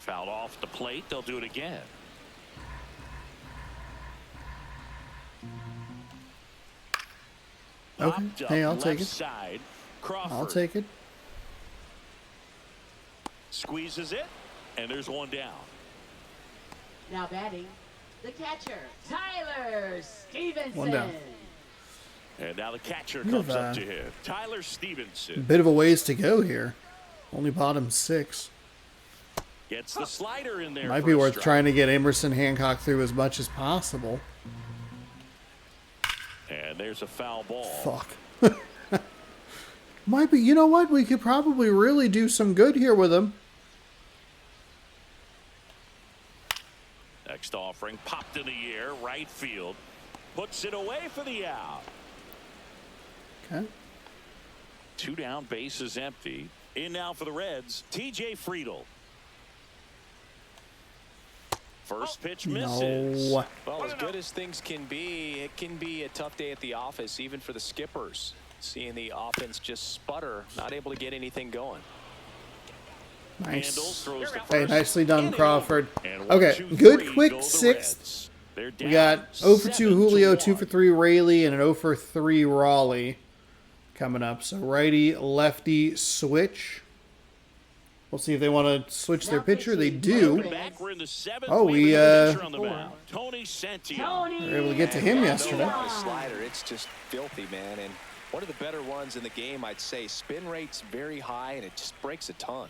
Fouled off the plate. They'll do it again. Okay. Popped up Hey, I'll left take it. Side. Crawford I'll take it. squeezes it, and there's one down. Now batting, the catcher, Tyler Stevenson. One down. And now the catcher We comes have, up to him. Tyler Stevenson Bit of a ways to go here. Only bottom 6. gets the slider in there. Might for be a worth strike. trying to get Emerson Hancock through as much as possible. And there's a foul ball. Fuck. Might be. You know what? We could probably really do some good here with him. Next offering popped in the air, right field. Puts it away for the out. Okay. 2 down, bases empty. In now for the Reds, TJ Friedel. First pitch misses. No. Well, as good as things can be, it can be a tough day at the office, even for the skippers. Seeing the offense just sputter, not able to get anything going. Nice. Throws the Hey, first. nicely done, Crawford. And 1, Okay, 2, good 3 quick go the sixth. Reds. They're We down got 0 for 2 Julio, 7-1. 2 for 3 Raley, and an 0 for 3 Raleigh coming up. So righty, lefty switch. We'll see if they want to switch their pitcher. They do. Back, we're in the 7th. Oh, we, pitcher on the mound. Tony Santiago. We were able to get to him yesterday. The slider, it's just filthy, man. And one of the better ones in the game, I'd say. Spin rate's very high, and it just breaks a ton.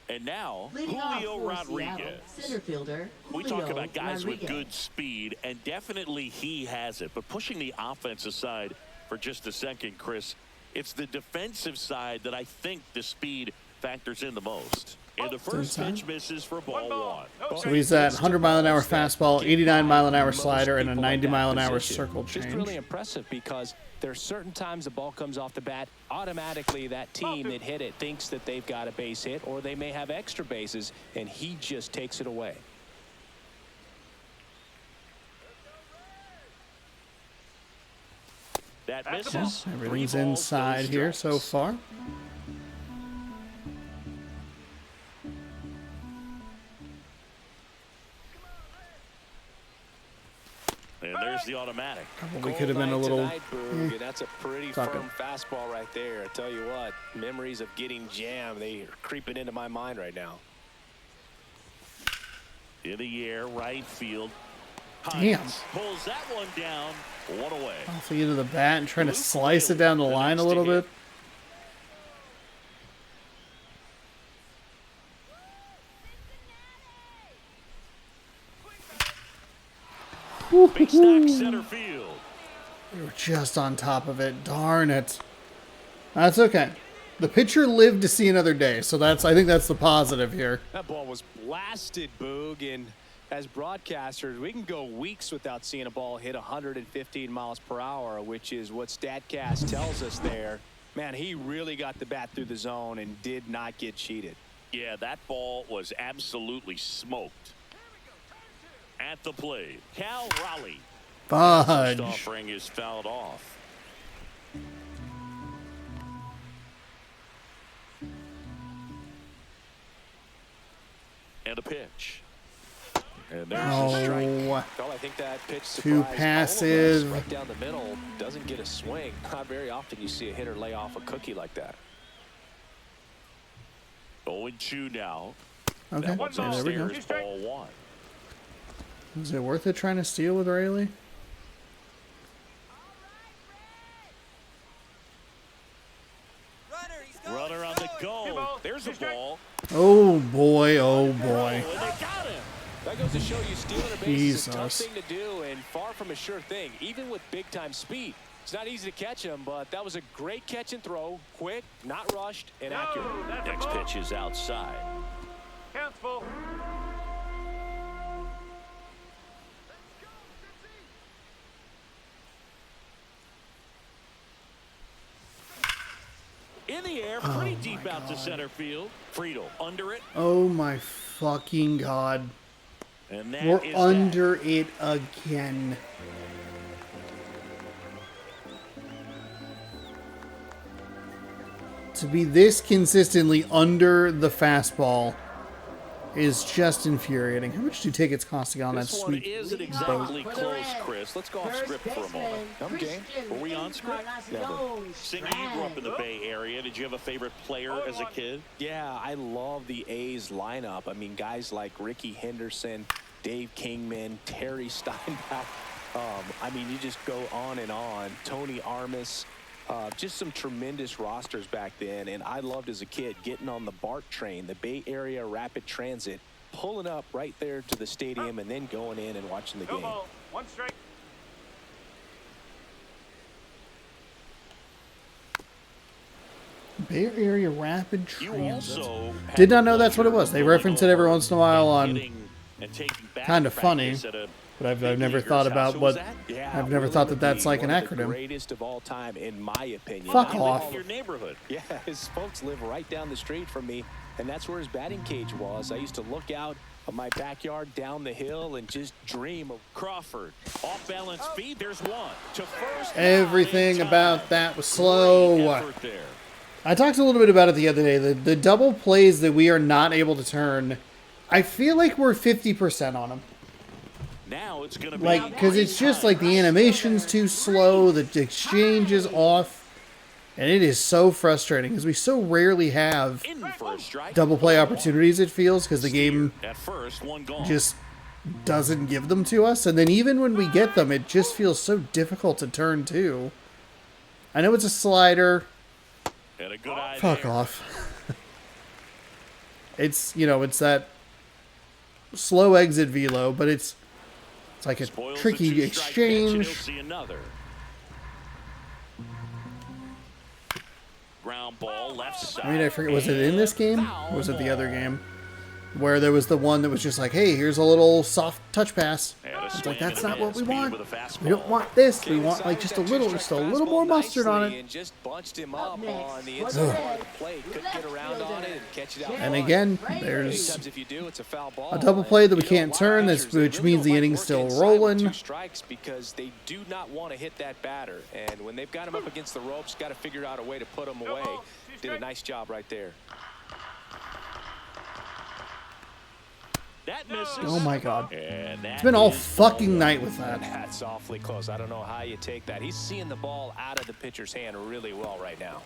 And now, Leading off Julio for Rodriguez. Seattle, center fielder We Julio talk about guys Rodriguez. with good speed, and definitely he has it. But pushing the offense aside for just a second, Chris, it's the defensive side that I think the speed factors in the most. And the first pitch misses for ball 1. So he's at 100-mile-an-hour fastball, 89-mile-an-hour slider, and a 90-mile-an-hour circle Just change. really impressive because there's certain times the ball comes off the bat, automatically that team that hit it thinks that they've got a base hit, or they may have extra bases, and he just takes it away. That misses. Everything's 3 balls, inside no here so strikes. far. And there's the automatic. We could have been a little. Tonight, Boog, and that's a pretty Suck firm it. fastball right there. I tell you what, memories of getting jammed, they are creeping into my mind right now. In the air, right field. Damn. Hines pulls that one down. 1 away. Off into the bat and trying to Luke slice it Whaley, down the the line a next little to hit. bit. Big stack center field. We were just on top of it. Darn it. That's okay. The pitcher lived to see another day, so I think that's the positive here. That ball was blasted, Boog, and as broadcasters, we can go weeks without seeing a ball hit 115 miles per hour, which is what StatCast tells us there. Man, he really got the bat through the zone and did not get cheated. Yeah, that ball was absolutely smoked. At the plate, Cal Raleigh. Fudge. First offering is fouled off. And a pitch. And there's a strike. Oh, Well, I think that pitch Too surprised all of us. passive. Right down the middle, doesn't get a swing. Not very often you see a hitter lay off a cookie like that. 0-2 now. okay. That one's Yeah, there we go. upstairs, ball 1. Is it worth it trying to steal with Raley? Runner on the go. There's a ball. Oh boy, oh boy. And they got him. That goes to show you stealing a base is a tough Jesus. thing to do and far from a sure thing, even with big-time speed. It's not easy to catch him, but that was a great catch and throw, quick, not rushed, and accurate. Next pitch is outside. Counts full. In the air, pretty deep out to center field. Friedel under it. Oh my fucking god. And that We're is under it again. To be this consistently under the fastball is just infuriating. How much do tickets cost to get on that This one sweet isn't boat? exactly close, Chris. Let's go off script for a moment. I'm game. Were we on script? Singer, you grew up in the Bay Area. Did you have a favorite player as a kid? Yeah, I love the A's lineup. I mean, guys like Ricky Henderson, Dave Kingman, Terry Steinbach. I mean, you just go on and on. Tony Armas. Just some tremendous rosters back then, and I loved as a kid getting on the BART train, the Bay Area Rapid Transit, pulling up right there to the stadium and then going in and watching the No game. ball. One strike. Bay Area Rapid You Transit. also Did not know that's what it was. They reference it every once in a while on Kinda Funny, but I've never thought about what. Yeah, I've never Willie thought that that's McGee, like an one of the acronym. greatest of all time, in my opinion. Fuck I off. live- your neighborhood. Yeah, his folks live right down the street from me, and that's where his batting cage was. I used to look out my backyard down the hill and just dream of Crawford. Off balance feed. There's one. To first. Everything about that was slow. Great effort there. I talked a little bit about it the other day. The double plays that we are not able to turn, I feel like we're 50% on them. Now it's going to be Like, because it's just like the animation's too slow, the exchange is off, and it is so frustrating because we so rarely have in for a strike. double play opportunities, it feels, because the game At first, one gone. just doesn't give them to us. And then even when we get them, it just feels so difficult to turn too. I know it's a slider. And a good eye Fuck there. off. It's, you know, it's that slow exit velo, but it's like a Spoils the tricky two-strike pitch, and he'll exchange. see another. Ground ball left side. I mean, I forget, was it in this game? Or was it the other game? Where there was the one that was just like, hey, here's a little soft touch pass. It's like, that's not what we want. We don't want this. We want like just a little more mustard on it. And just bunched him up on the inside part of the plate. Couldn't get around on it and catch it out. And again, there's Sometimes if you do, it's a foul ball. a double play that we And, can't turn, pitchers, which they means really the don't inning's like still working inside with rolling. 2 strikes because they do not want to hit that batter. And when they've got him up against the ropes, got to figure out a way to put him away. Did a nice job right there. That misses. Oh my god. And that It's been all is fucking night with that. That's awfully close. I don't know how you take that. He's seeing the ball out of the pitcher's hand really well right now.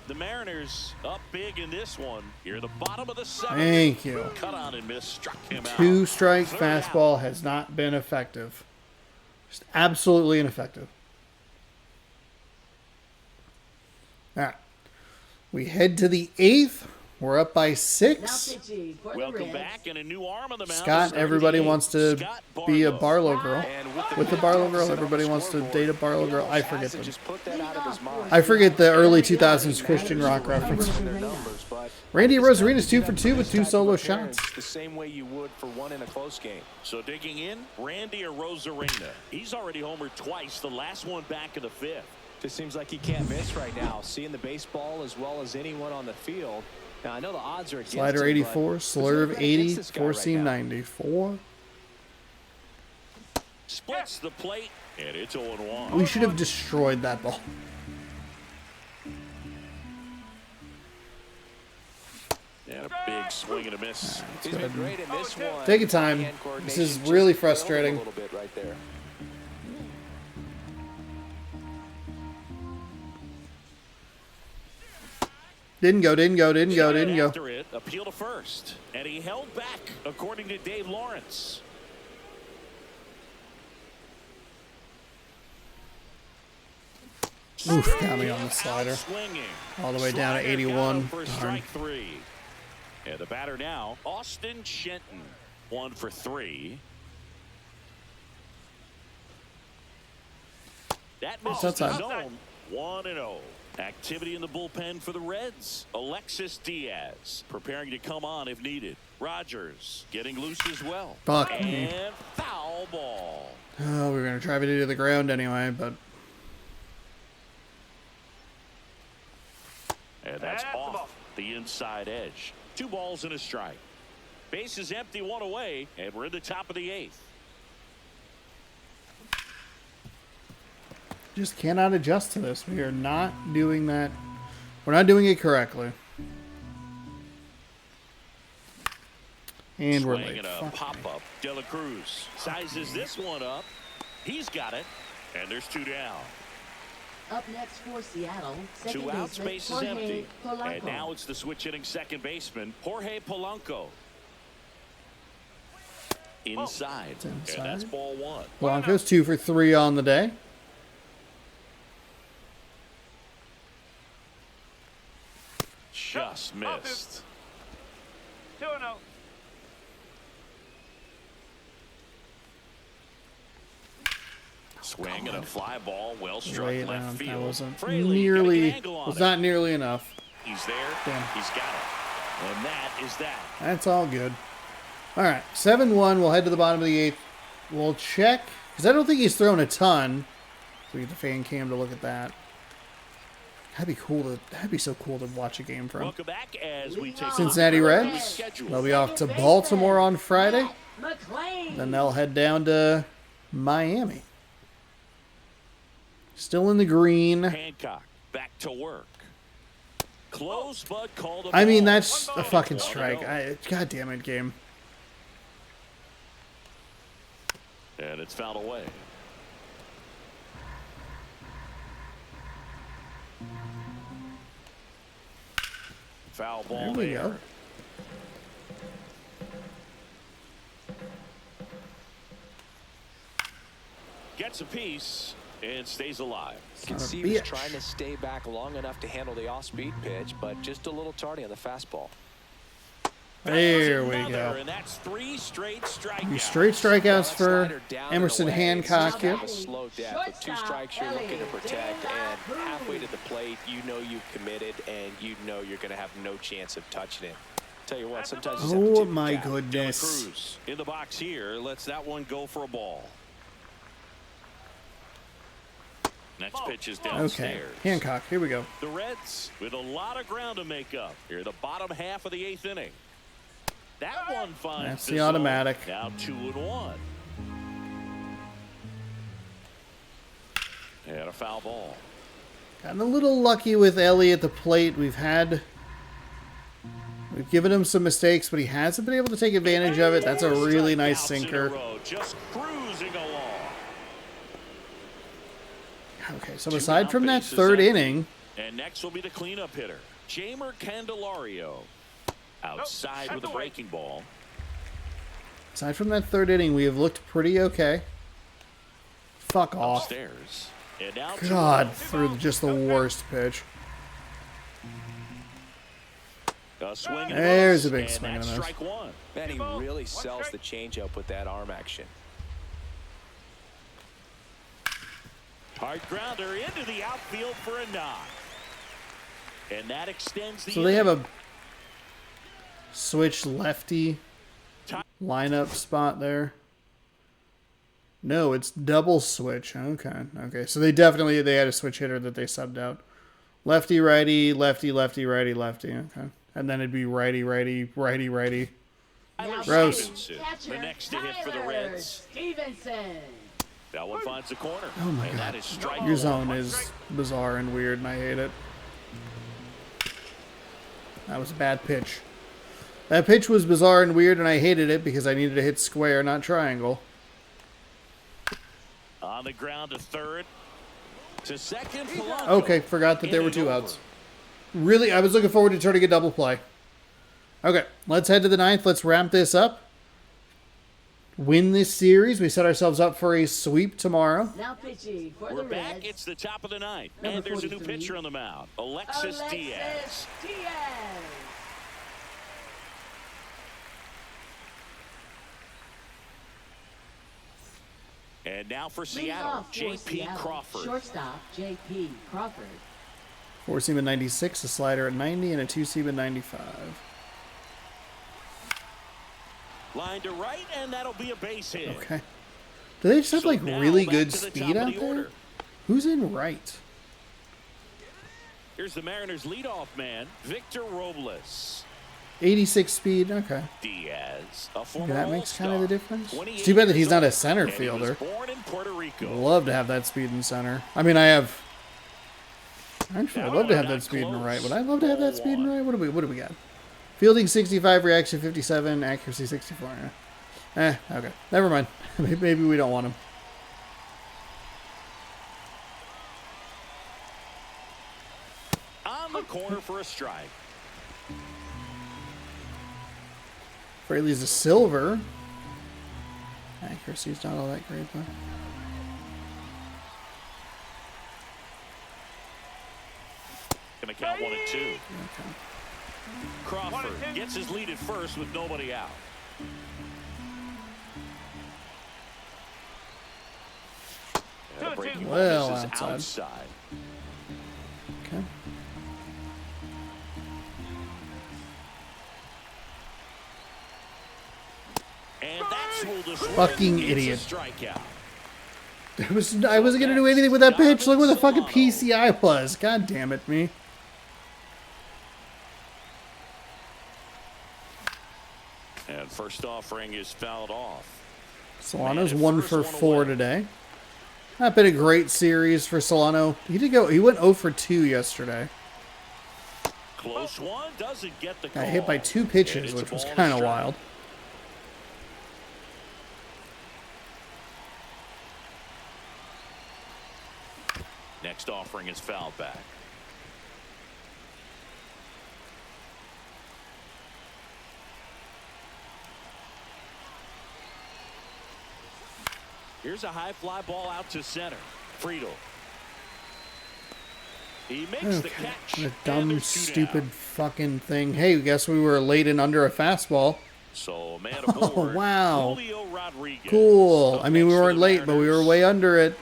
the Mariners up big in this one. Here, the bottom of the 7th. Thank you. Cut on and miss, struck him out. 2-strike Third fastball out. has not been effective. Just absolutely ineffective. All right. We head to the 8th. We're up by Now 6. pitching for the Welcome Reds. back, and a new arm on the mound. Scott, everybody wants to Scott be a Barlow. Barlow girl. And With the Barlow girl, everybody wants to date a Barlow girl. I forget them. Just put that out of his mind. I forget the early 2000s Christian rock reference. Their numbers, but Randy Rosarina's 2 for 2 with 2 solo shots. the same way you would for one in a close game. So digging in, Randy or Rosarina. He's already homered twice, the last one back in the 5th. Just seems like he can't miss right now, seeing the baseball as well as anyone on the field. Now I know the odds are against Slider him, 84, but slurve who's 80, against this guy four right seam now? 94. Splits the plate, and it's 0-1. We should have destroyed that ball. And a big swing and a miss. He's been great in this one. Take your time. Hand This is coordination really just failed frustrating. A little bit right there. Didn't go, didn't go, didn't go, didn't go. After it, appeal to first. And he held back, according to Dave Lawrence. Oof, got me on the slider. Swinging. All the way down to Slider 81. got him for Darn. strike 3. And the batter now, Austin Shenton. 1 for 3. That misses outside. the zone. 1-0. Activity in the bullpen for the Reds. Alexis Diaz preparing to come on if needed. Rogers getting loose as well. Fuck me. And foul ball. Oh, we were going to drive it into the ground anyway, but And that's That's the ball. off the inside edge. 2 balls and a strike. Base is empty, 1 away, and we're in the top of the 8th. just cannot adjust to this. We are not doing that. We're not doing it correctly. And we're Swing late. and a Fuck me. pop-up. De La Cruz sizes this one up. He's got it, and there's 2 down. Up next for Seattle, 2 second out, baseman space is Jorge empty. Polanco. And now it's the switch hitting second baseman, Jorge Polanco. Inside. inside. And that's ball 1. Blanco's 2 for 3 on the day. Just missed. 2-0. Swing and a fly ball, well struck Way left down. field. That wasn't Fraley getting an nearly. angle on Was it. not nearly enough. He's there. Damn. He's got it. And that is that. That's all good. All right, 7-1. We'll head to the bottom of the 8th. We'll check because I don't think he's thrown a ton. So we get the fan cam to look at that. That'd be cool to. That'd be so cool to watch a game from. Welcome back as we take Cincinnati Reds. They'll be off to Baltimore on Friday. Then they'll head down to Miami. Still in the green. Hancock back to work. Close, but called. I mean, that's a fucking strike. God damn it, game. And it's fouled away. Foul ball There we there. go. Gets a piece and stays alive. You can see he was trying to stay back long enough to handle the off-speed pitch, but just a little tardy on the fastball. There we go. And that's 3 straight strikeouts. 3 straight strikeouts for Emerson Hancock here. A slow death. With 2 strikes, you're looking to protect, and halfway to the plate, you know you've committed, and you know you're going to have no chance of touching it. Tell you what, sometimes you just have to Oh tip the my cap. goodness. Cruz in the box here. Lets that one go for a ball. Next pitch is Okay, downstairs. Hancock, here we go. The Reds with a lot of ground to make up. Here in the bottom half of the 8th inning. That one finds That's the the zone. automatic. Now 2-1. And a foul ball. Gotten a little lucky with Ellie at the plate. We've given him some mistakes, but he hasn't been able to take advantage of it. That's a really nice Strikeouts in a sinker. row, just cruising along. Okay, so 2 aside from that bases 3rd empty. inning, And next will be the cleanup hitter, Jamer Candelario. Outside with a breaking ball. aside from that 3rd inning, we have looked pretty okay. Fuck off. Upstairs. And now God, threw just the worst pitch. a swing and There's miss, a big and swing and a that's miss. strike 1. Man, he really sells the changeup with that arm action. Hard grounder into the outfield for a knock. And that extends the So they have a switch lefty lineup spot there. No, it's double switch. Okay. So they had a switch hitter that they subbed out. Lefty, righty, lefty, lefty, righty, lefty. Okay. And then it'd be righty, righty, righty, righty. Gross. Stevenson, the next to hit for the Reds. Stevenson. That one finds the corner. Oh my and God. that is strike Your 1. zone is bizarre and weird, and I hate it. That was a bad pitch. That pitch was bizarre and weird, and I hated it because I needed to hit square, not triangle. On the ground to third. To second. Polanco. Okay, forgot that there were 2 outs. Really, I was looking forward to turning a double play. Okay, let's head to the 9th. Let's ramp this up. Win this series. We set ourselves up for a sweep tomorrow. Now pitching for We're the back. Reds. It's the top of the 9th. Number And there's a new 43. pitcher on the mound. Alexis Diaz. And now for Leading Seattle, off for J.P. Seattle, Crawford. Shortstop J.P. Crawford. 4-seam at 96, a slider at 90, and a 2-seam at 95. Line to right, and that'll be a base hit. Okay. Do they just have, So like, now really back good to the speed top of out the there? order. Who's in right? Here's the Mariners' leadoff man, Victor Robles. 86 speed, okay. Diaz, a Okay, former that makes kind of the difference. 28 It's too bad that he's years not a old, center and he was fielder. born in Puerto Rico. Love to have that speed in center. I mean, I have... Actually, I'd love to have that speed in right. Would I love to have that speed in right? What do we got? Fielding 65, reaction 57, accuracy 64. Okay. Never mind. Maybe we don't want him. On the corner for a strike. Fraley's a silver. Accuracy's not all that great, though. Gonna count 1 and 2. Okay. Crawford gets his lead at first with nobody out. And a breaking ball Well, misses outside. Okay. And that's ruled a swing. Fucking It's a idiot. strikeout. I wasn't going to do anything with that pitch. Look what the fucking PCI was. God damn it, me. And first offering is fouled off. Solano's 1 for 4 today. Not been a great series for Solano. He went 0 for 2 yesterday. Close one, doesn't get the call. Got hit by 2 pitches, which was kind of wild. Next offering is fouled back. Here's a high fly ball out to center. Friedel. He makes the catch. A dumb, stupid fucking thing. Hey, guess we were late and under a fastball. So, man aboard. Oh, wow. Julio Rodriguez. Cool. I mean, we weren't late, but we were way under it.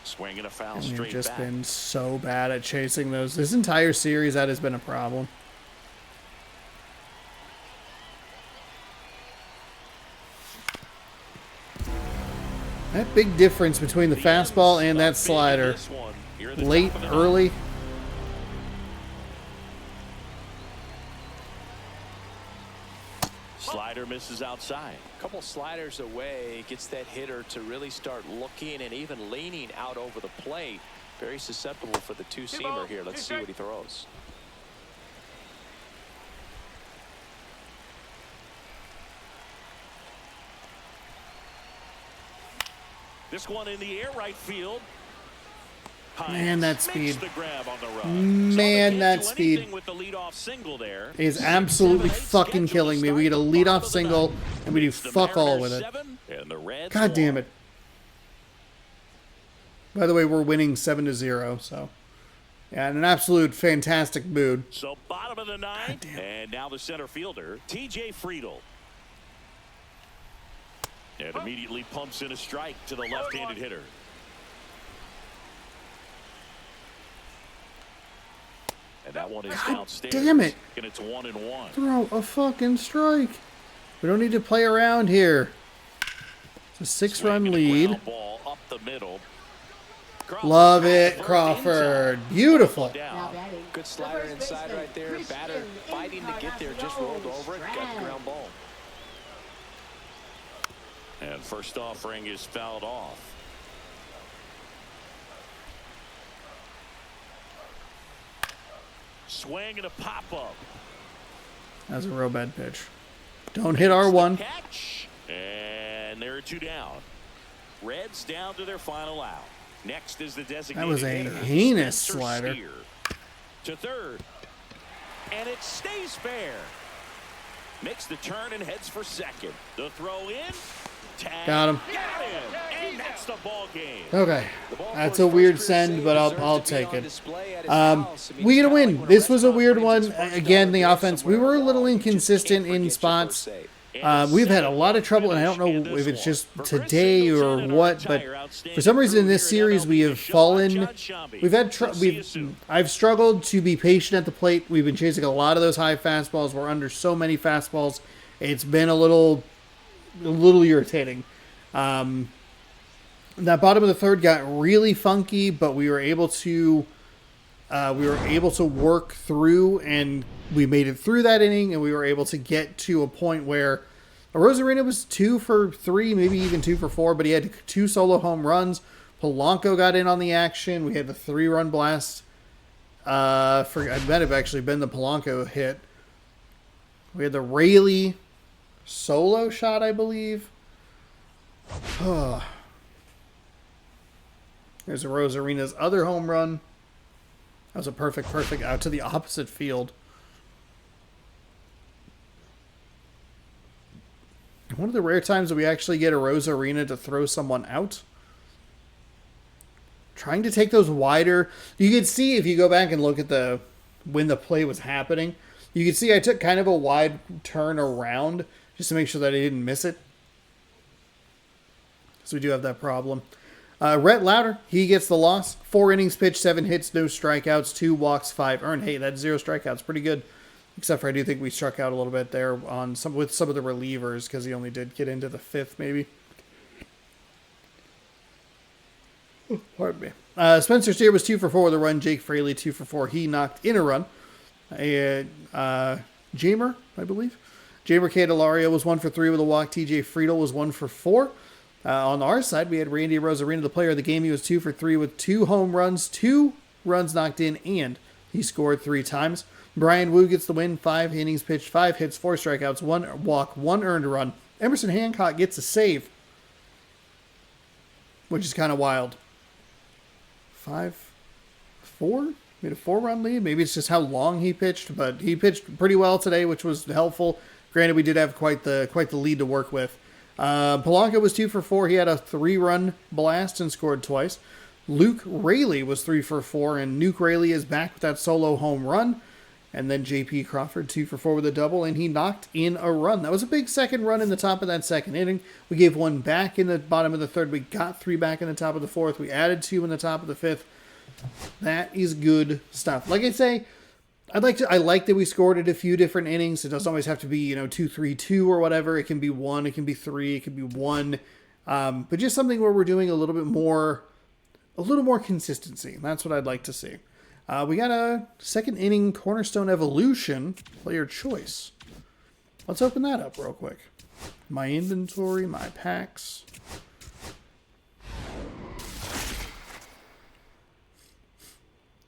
Swinging a foul And straight we've just back. been so bad at chasing those. This entire series, that has been a problem. That big difference between the fastball and that slider. Late, early. Slider misses outside. A couple sliders away gets that hitter to really start looking and even leaning out over the plate. Very susceptible for the two-seamer here. Let's see what he throws. This one in the air, right field. Man, that speed. The grab on the run. Man, that speed with the leadoff single there. is absolutely fucking killing me. We get a leadoff single, and we do fuck all with it. God damn it. By the way, we're winning 7-0, so. Yeah, in an absolute fantastic mood. So bottom of the ninth, and now the center fielder, T.J. Friedel. And immediately pumps in a strike to the left-handed hitter. And that one is downstairs. Damn it. And it's 1-1. Throw a fucking strike. We don't need to play around here. It's a 6-run lead. Ball up the middle. Love it, Crawford. Beautiful. Now batting. Good slider inside right there. Batter fighting to get there. Just rolled over it. Got the ground ball. And first offering is fouled off. Swing and a pop-up. That's a real bad pitch. Don't hit R1. Catch. And there are 2 down. Reds down to their final out. Next is the designated That was a hitter, heinous Spencer slider. Steer. To third. And it stays fair. Makes the turn and heads for second. The throw in. Tag. Got him. Got him. And that's the ball game. Okay. That's a weird send, but I'll take it. We get a win. This was a weird one. Again, the offense, we were a little inconsistent in spots. We've had a lot of trouble, and I don't know if it's just today or what, but for some reason in this series we have fallen. I've struggled to be patient at the plate. We've been chasing a lot of those high fastballs. We're under so many fastballs. It's been a little irritating. That bottom of the third got really funky, but we were able to work through, and we made it through that inning, and we were able to get to a point where Rosarina was 2 for 3, maybe even 2 for 4, but he had 2 solo home runs. Polanco got in on the action. We had the 3-run blast. I bet it actually been the Polanco hit. We had the Rayleigh solo shot, I believe. There's a Rosarina's other home run. That was a perfect out to the opposite field. One of the rare times that we actually get a Rosarina to throw someone out. Trying to take those wider. You could see if you go back and look at when the play was happening. You could see I took kind of a wide turn around just to make sure that I didn't miss it. So we do have that problem. Rhett Lauder, he gets the loss. 4 innings pitched, 7 hits, no strikeouts, 2 walks, 5 earned. Hey, that's 0 strikeouts. Pretty good. Except for I do think we struck out a little bit there on with some of the relievers because he only did get into the 5th maybe. Pardon me. Spencer Steer was 2 for 4 with a run. Jake Fraley 2 for 4. He knocked in a run. Jamer, I believe. Jamer Candelario was 1 for 3 with a walk. TJ Friedel was 1 for 4. On our side, we had Randy Rosarina, the player of the game. He was 2 for 3 with 2 home runs, 2 runs knocked in, and he scored 3 times. Brian Wu gets the win. 5 innings pitched, 5 hits, 4 strikeouts, 1 walk, 1 earned run. Emerson Hancock gets a save, which is kind of wild. 5-4? Made a 4-run lead. Maybe it's just how long he pitched, but he pitched pretty well today, which was helpful. Granted, we did have quite the lead to work with. Polanco was 2 for 4. He had a 3-run blast and scored twice. Luke Raley was 3 for 4, and Nuke Raley is back with that solo home run. And then J.P. Crawford 2 for 4 with a double, and he knocked in a run. That was a big second run in the top of that second inning. We gave 1 back in the bottom of the 3rd. We got 3 back in the top of the 4th. We added 2 in the top of the 5th. That is good stuff. Like I say, I like that we scored at a few different innings. It doesn't always have to be 2-3-2 or whatever. It can be 1, it can be 3, it can be 1. But just something where we're doing a little more consistency. That's what I'd like to see. We got a second inning Cornerstone Evolution player choice. Let's open that up real quick. My inventory, my packs.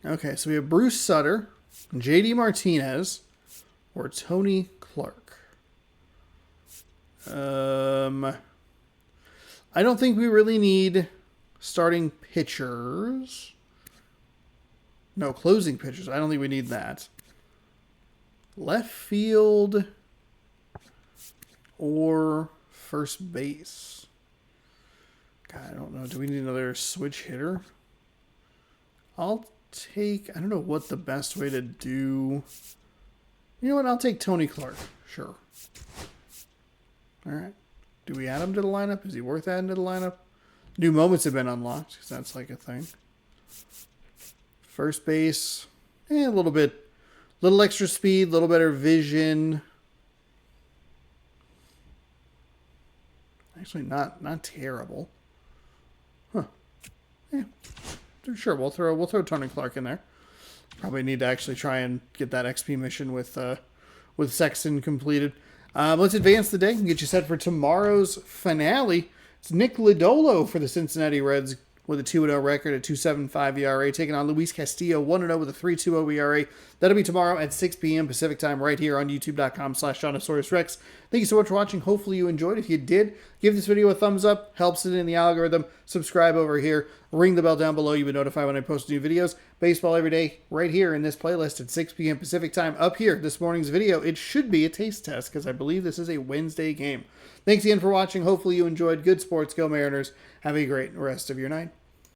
Okay, so we have Bruce Sutter, JD Martinez, or Tony Clark. I don't think we really need starting pitchers. No, closing pitchers. I don't think we need that. Left field or first base. God, I don't know. Do we need another switch hitter? I don't know what the best way to do. You know what? I'll take Tony Clark. Sure. All right. Do we add him to the lineup? Is he worth adding to the lineup? New moments have been unlocked because that's like a thing. First base, a little extra speed, a little better vision. Actually, not terrible. Huh. Yeah. Sure, we'll throw Tony Clark in there. Probably need to actually try and get that XP mission with Sexton completed. Let's advance the day and get you set for tomorrow's finale. It's Nick Lodolo for the Cincinnati Reds with a 2-0 record, a 2.75 ERA, taking on Luis Castillo, 1-0 with a 3.20 ERA. That'll be tomorrow at 6 p.m. Pacific time right here on youtube.com/JonosaurusRex. Thank you so much for watching. Hopefully you enjoyed. If you did, give this video a thumbs up. Helps it in the algorithm. Subscribe over here. Ring the bell down below. You'll be notified when I post new videos. Baseball every day right here in this playlist at 6 p.m. Pacific time. Up here, this morning's video, it should be a taste test because I believe this is a Wednesday game. Thanks again for watching. Hopefully you enjoyed. Good sports. Go Mariners. Have a great rest of your night.